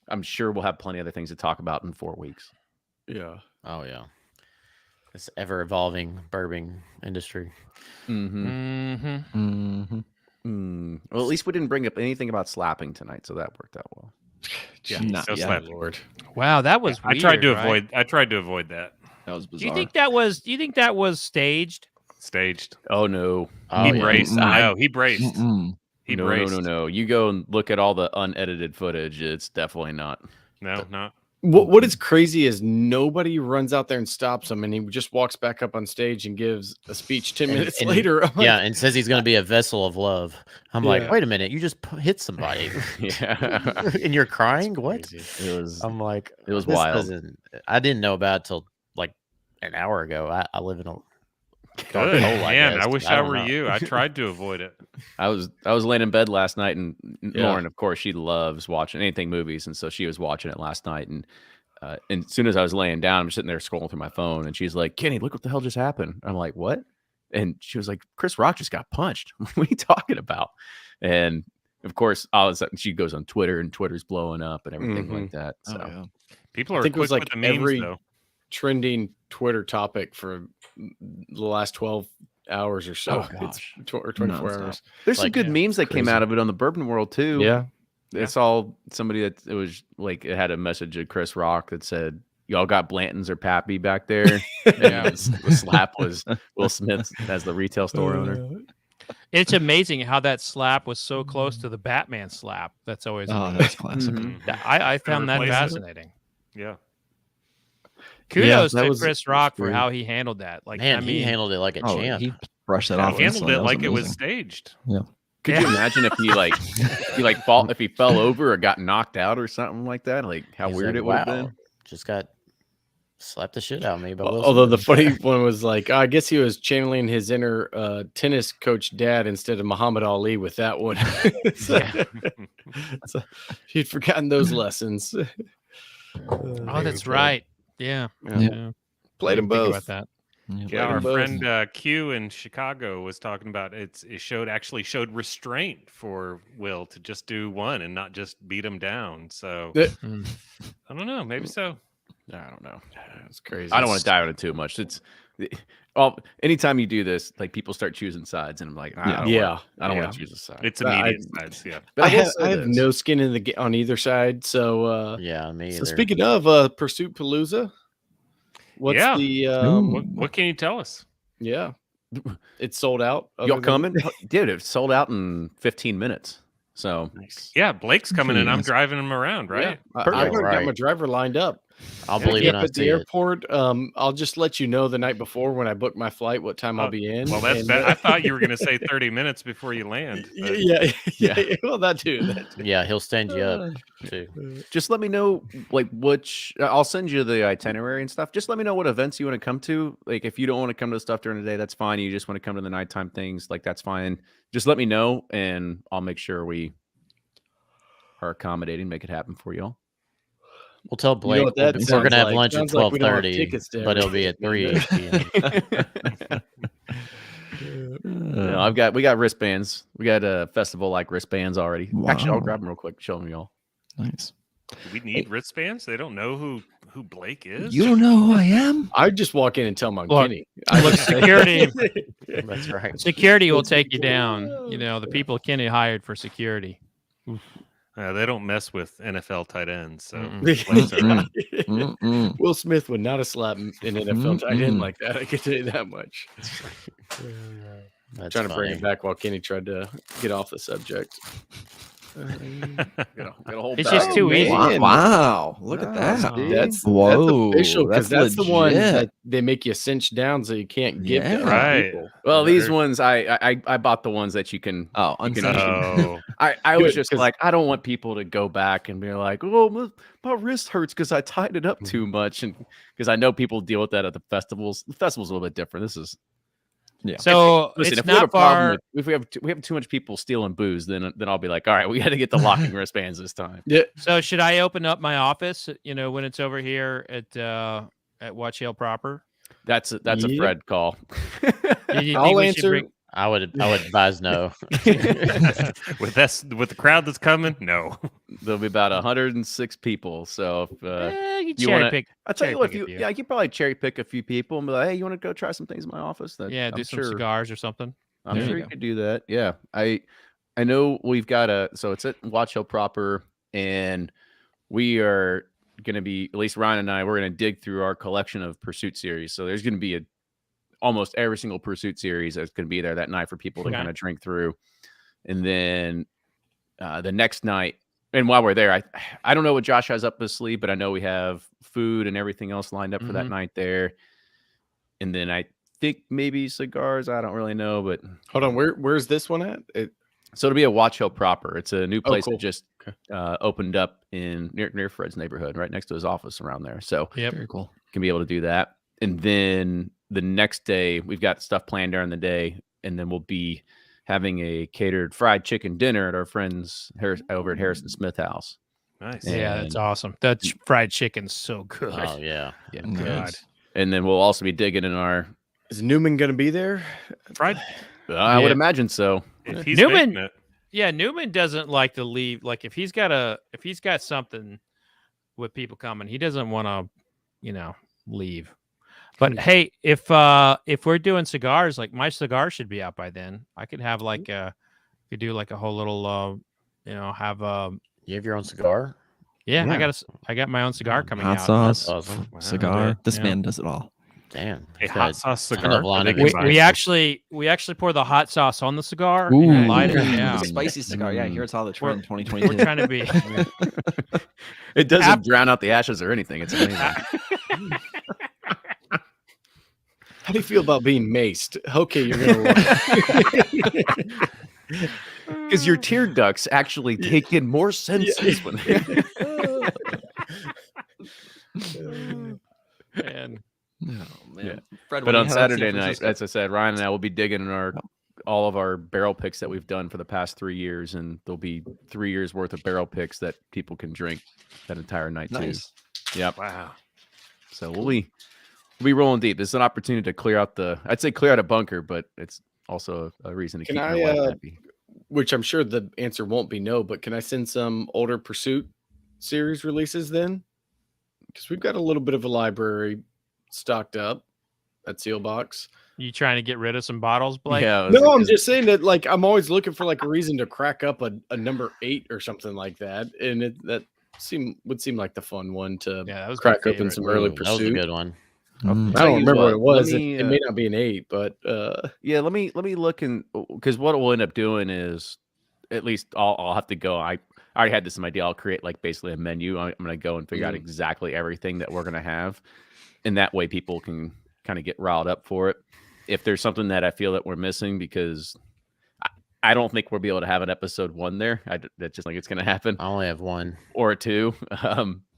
A: I'm sure we'll have plenty of other things to talk about in 4 weeks.
D: yeah.
B: Oh yeah. This ever evolving bourbon industry.
F: Mm-hmm.
A: Well, at least we didn't bring up anything about slapping tonight, so that worked out well.
C: Yeah,
G: Not
C: so
G: yet.
C: slap.
D: Lord.
F: Wow, that was
C: I
F: weird.
C: tried to
F: right?
C: avoid that.
G: That was
F: Do
G: bizarre.
F: you think that was staged?
C: Staged.
A: Oh no,
B: Oh,
C: He
B: yeah.
C: braced.
G: Mm-mm.
C: I know. He braced.
G: Mm-mm.
C: He
A: no,
C: braced.
A: no. You go and look at all the unedited footage. It's definitely not.
C: No, not.
D: What is crazy is nobody runs out there and stops him, and he just walks back up on stage and gives a speech 10 minutes
B: And-
D: later. I'm like,
B: Yeah, and says he's going to be a vessel of love. I'm like,
D: Yeah.
B: wait a minute, you just hit somebody
A: Yeah,
B: and you're crying? What?
A: it was.
B: I'm like,
A: It was
B: this
A: wild.
B: I didn't know about it till like an hour ago. I live in a dark
C: Good.
B: hole, I
C: Man,
B: guess.
C: I wish
B: I
C: I
B: don't
C: were
B: know.
C: you. I tried to avoid it.
A: I was laying in bed last night, and
D: Yeah.
A: Lauren, of course, she loves watching anything movies, and so she was watching it last night. And as soon as I was laying down, I'm sitting there scrolling through my phone, and she's like, "Kenny, look what the hell just happened." I'm like, "What?" And she was like, "Chris Rock just got punched." I'm like, "What are you talking about?" And of course, all of a sudden, she goes on Twitter, and Twitter's blowing up and everything like that. So
G: Oh, yeah.
C: People
D: I
C: are
D: think it
C: quick
D: was like
C: with the memes,
D: every
C: though.
D: trending Twitter topic for the last 12 hours or so.
A: Oh, gosh.
D: It's or 24
G: Nonstop.
D: hours.
A: there's some
B: Like,
A: good
D: yeah,
A: memes that came
G: crazy.
A: out of it on the Bourbon World too.
D: Yeah.
A: It's all somebody that it was like it had a message of Chris Rock that said, "Y'all got Blanton's or Pappy back there."
D: Yeah.
A: The slap was Will Smith as the retail store owner.
F: It's amazing how that slap was so close to the Batman slap. That's always
G: Oh, that's classic.
A: Mhm.
F: I found that
C: Replace it.
F: fascinating.
C: Yeah.
F: Kudos
D: that
F: to
D: was
F: Chris Rock for
D: great.
F: how he handled that. Like,
B: Man,
F: I
B: he
F: mean,
B: handled it like a
G: Oh,
B: champ.
G: he brushed that
C: He
G: off.
C: handled
G: instantly.
C: it
G: That
C: like it was
G: amazing.
C: staged.
A: Could you imagine if he fell over or got knocked out or something like that? Like how
B: He's
A: weird
B: like,
A: it would have
B: wow,
A: been.
B: just got slapped the shit out of me. But
D: Although the funny one was like, I guess he was channeling his inner tennis coach dad instead of Muhammad Ali with that one. So he'd forgotten those lessons.
F: oh, that's right. Yeah.
G: Yeah.
D: Played them
F: Didn't think
D: both.
F: about that.
G: Yeah.
C: Yeah, our
D: both.
C: friend Q in Chicago was talking about it showed restraint for Will to just do one and not just beat him down. So
F: Mm.
C: I don't know, maybe so.
A: I don't know.
D: It's crazy.
A: I don't want to dive into it too much. It's anytime you do this, like people start choosing sides, and I'm like, I don't want to choose a side.
C: It's
D: I-
C: immediate sides, yeah.
A: But
D: I
A: will
D: have,
A: say
D: I have
A: this.
D: no skin in the on either side. So,
B: yeah, me
D: so
B: either.
D: speaking of Pursuit Palooza, what's
C: Yeah.
D: the
C: What can you tell us?
D: yeah? It's sold out. other
A: Y'all
D: than-
A: coming? Dude, it sold out in 15 minutes. So
D: Nice.
C: Yeah, Blake's coming and I'm
G: Yes.
C: driving him around, right?
D: Yeah, I
A: Perfect.
D: already got my
B: Right.
D: driver lined up.
B: I'll
C: Yeah,
B: believe
D: Yeah,
B: it. I
D: at the
B: see it.
D: airport. I'll just let you know the night before when I book my flight what time I'll
C: Oh,
D: be in.
C: Well, that's
D: and,
C: bad. I thought you were going to say 30 minutes before you land. but-
D: yeah. Well, that too. That too.
B: Yeah, he'll stand you up too.
A: just let me know like which I'll send you the itinerary and stuff. Just let me know what events you want to come to. Like if you don't want to come to the stuff during the day, that's fine. You just want to come to the nighttime things, like that's fine. Just let me know and I'll make sure we are accommodating, make it happen for y'all.
B: We'll tell
D: You know
B: Blake
D: what that
B: we're
D: sounds
B: going to have
D: like?
B: lunch at
D: Sounds like we don't have
B: 12:30,
D: tickets to
B: but it'll be at
D: everything.
B: 3 p.m.
A: we got wristbands. We got a festival like wristbands already. Actually, I'll grab them real quick. Show them y'all.
G: Nice.
C: Do we need wristbands? They don't know who Blake is.
G: You don't know who I am?
D: I just walk in and tell them I'm
F: Look,
D: Kenny.
F: security.
B: That's right.
F: Security will take you down. You know, the people Kenny hired for security.
C: They don't mess with NFL tight ends. So
D: Will Smith would not have slapped an NFL tight end like that. I can tell you that much.
B: That's
D: Trying to bring
B: funny.
D: it back while Kenny tried to get off the subject.
A: Got a whole
F: It's
A: bag.
F: just too easy.
G: Wow. Look at that.
D: That's
G: Whoa.
D: official because that's the one
G: legit.
D: that they make you cinch down so you can't give to other
C: Right.
D: people.
A: Well, these ones I bought the ones that you can.
G: Oh,
A: You can
G: uncensored.
A: I was
D: Good,
A: just
D: 'cause-
A: like, I don't want people to go back and be like, oh, my wrist hurts because I tied it up too much, and because I know people deal with that at the festivals. The festival's a little bit different. This is
F: So
A: listen.
F: it's
A: If we have a
F: not
A: problem
F: far.
A: with, if we have too much people stealing booze, then I'll be like, all right, we got to get the locking wristbands this time.
D: Yeah.
F: So should I open up my office? You know, when it's over here at Watch Hill proper.
A: That's a
D: Yep.
A: Fred call.
F: You
D: I'll
F: think we should
D: answer.
F: bring-
B: I would advise no.
C: with the crowd that's coming, no.
A: There'll be about 106 people. So if,
F: you
A: you
F: cherry
A: wanna-
F: pick.
A: I'll tell you
F: cherry
A: what,
F: pick a few.
A: you could probably cherry pick a few people and be like, hey, you want to go try some things in my office? That
F: Yeah,
A: I'm
F: do some
A: sure,
F: cigars or something.
A: I'm
F: There
A: sure
F: you
A: you could do that. Yeah. I know we've got so it's at Watch Hill proper, and we are going to be, at least Ryan and I, we're going to dig through our collection of Pursuit series. So there's going to be almost every single Pursuit series that's going to be there that night for people to
F: Okay.
A: kind of drink through. And then the next night, and while we're there, I don't know what Josh has up his sleeve, but I know we have food and everything else lined up for that night there. And then I think maybe cigars. I don't really know, but
D: Hold on. Where's this one at?
A: so it'll be a Watch Hill proper. It's a new place
D: cool.
A: that just opened up near Fred's neighborhood, right next to his office around there. So
F: Yep.
G: Very cool.
A: can be able to do that. And then the next day, we've got stuff planned during the day, and then we'll be having a catered fried chicken dinner at our friends over at Harrison Smith House.
C: Nice.
F: Yeah, that's awesome. That fried chicken's so good.
B: Oh yeah.
A: Yeah,
G: Nice.
A: and then we'll also be digging in our.
D: Is Newman going to be there?
C: Fried.
A: I would imagine so.
C: If he's
F: Newman-
C: making it,
F: Yeah, Newman doesn't like to leave. Like if he's got something with people coming, he doesn't want to, leave. But hey, if we're doing cigars, like my cigar should be out by then. I could have could do like a whole little, have
B: You have your own cigar?
F: yeah. I got my own cigar coming
G: Hot
F: out.
G: sauce,
B: Awesome.
G: cigar. This
F: Yeah.
G: man does it all.
B: Damn.
C: a
B: Got
C: hot sauce
B: ton of
C: cigar.
B: line
C: I
B: of
C: think
B: good
F: We
C: it's
F: we actually pour the hot sauce on the cigar
G: Ooh.
F: and light it. Yeah,
G: The spicy cigar. Yeah, here's how the
F: We're-
G: trend 2022.
F: we're trying to be.
A: It doesn't
F: Af-
A: drown out the ashes or anything. It's amazing.
D: How do you feel about being maced? Okay, you're gonna.
A: Because your tear ducts actually take in more senses when they.
F: And
G: Oh, man.
A: Yeah.
G: Fred,
A: But
G: when
A: on
G: you head out to
A: Saturday
G: San
A: night,
G: Francisco-
A: as I said, Ryan and I will be digging in all of our barrel picks that we've done for the past 3 years, and there'll be 3 years worth of barrel picks that people can drink that entire night
G: Nice.
A: too. Yep.
C: wow.
A: So we'll be rolling deep. It's an opportunity to clear out I'd say clear out a bunker, but it's also a reason to
D: Can
A: keep my
D: I,
A: wife happy.
D: Which I'm sure the answer won't be no, but can I send some older Pursuit series releases then? Because we've got a little bit of a library stocked up at Seal Box.
F: you trying to get rid of some bottles, Blake?
A: Yeah.
D: No, I'm just saying that like I'm always looking for like a reason to crack up a number 8 or something like that, and that would seem like the fun one to
F: Yeah, that was my
D: crack open
F: favorite.
D: some early
B: Ooh, that was a
D: Pursuit.
B: good one.
G: Mm.
D: I
A: Tell
D: don't
A: you
D: remember what it
A: what, let
D: was.
A: me,
D: It may not be an 8, but
A: Yeah, let me look because what we'll end up doing is at least I'll have to go. I already had this in my deal. I'll create like basically a menu. I'm going to go and figure out exactly everything that we're going to have, and that way people can kind of get riled up for it. If there's something that I feel that we're missing, because I don't think we'll be able to have an episode 1 there. That's just like it's going to happen,
B: I only have one.
A: or a 2,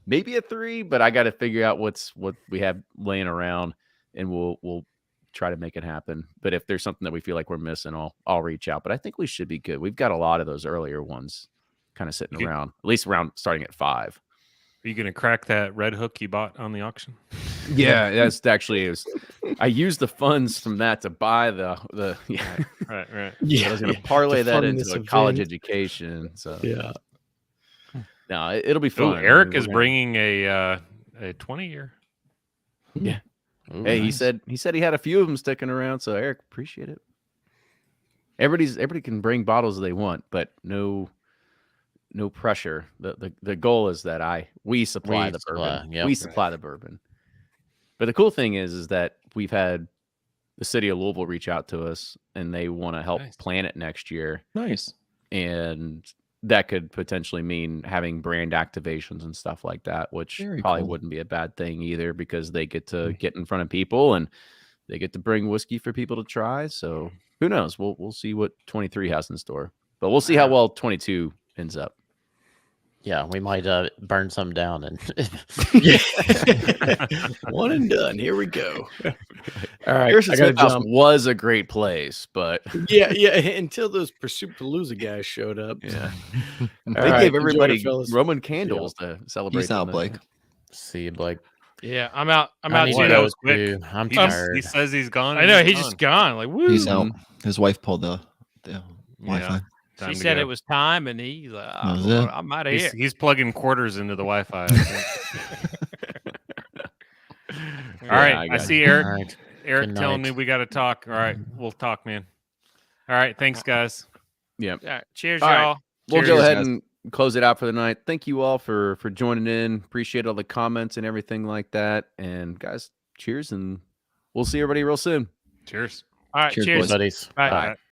A: maybe a 3. But I got to figure out what we have laying around, and we'll try to make it happen. But if there's something that we feel like we're missing, I'll reach out. But I think we should be good. We've got a lot of those earlier ones kind of sitting around, at least around starting at 5.
C: Are you going to crack that red hook you bought on the auction?
A: Yeah, that's actually it was. I used the funds from that to buy the yeah.
C: Right.
A: I was going to parlay
D: to
A: that
D: fund
A: into
D: this
A: a college
D: event.
A: education. So
D: Yeah.
A: no, it'll be
C: Ooh,
A: fun.
C: Eric
A: I mean,
C: is bringing a 20-year.
A: Yeah.
B: Ooh,
A: Hey,
B: nice.
A: he said he had a few of them sticking around. So Eric, appreciate it. Everybody can bring bottles they want, but no pressure. The goal is that we supply the bourbon.
B: Yep.
A: We supply the bourbon. But the cool thing is that we've had the city of Louisville reach out to us and they want to help
C: Nice.
A: plan it next year.
G: Nice.
A: And that could potentially mean having brand activations and stuff like that, which
G: Very
A: probably
G: cool.
A: wouldn't be a bad thing either because they get to get in front of people and they get to bring whiskey for people to try. So who knows? We'll see what 23 has in store, but we'll see how well 22 ends up.
B: Yeah, we might burn some down and
D: One and done. Here we go. All right.
A: Harrison
D: I gotta
A: Smith House
D: jump.
A: was a great place, but
D: Yeah. Until those Pursuit-Palooza guys showed up.
A: yeah,
D: All
A: they
D: right,
A: gave
D: enjoy it,
A: everybody
D: fellas.
A: Roman candles to celebrate.
G: Peace out,
A: them.
G: Blake.
B: see Blake.
F: Yeah, I'm out. I'm
B: I
F: out
B: need
C: Boy,
F: too.
B: to
C: that
B: go
C: was quick.
B: too. I'm
C: He
B: tired.
C: says he's gone.
F: I
C: and
F: know he's just gone. Like, woo.
G: Peace out. His wife pulled the Wi-Fi.
C: Time
F: She
C: to
F: said
C: go.
F: it was time, and he's like,
G: That was it.
F: I'm out of here.
C: He's plugging quarters into the Wi-Fi. I think. All right, I see Eric.
B: All right.
C: Eric
B: Good
C: telling me
B: night.
C: we got to talk. All right, we'll talk, man. All right, thanks, guys.
A: Yeah.
F: All right, cheers,
A: All right.
F: y'all.
A: We'll
C: Cheers,
A: go ahead
G: guys.
A: and close it out for the night. Thank you all for joining in. Appreciate all the comments and everything like that. And guys, cheers, and we'll see everybody real soon.
C: Cheers.
F: All right,
G: Cheers,
F: cheers.
G: boys.
B: Buddies.
F: Bye.
B: Bye.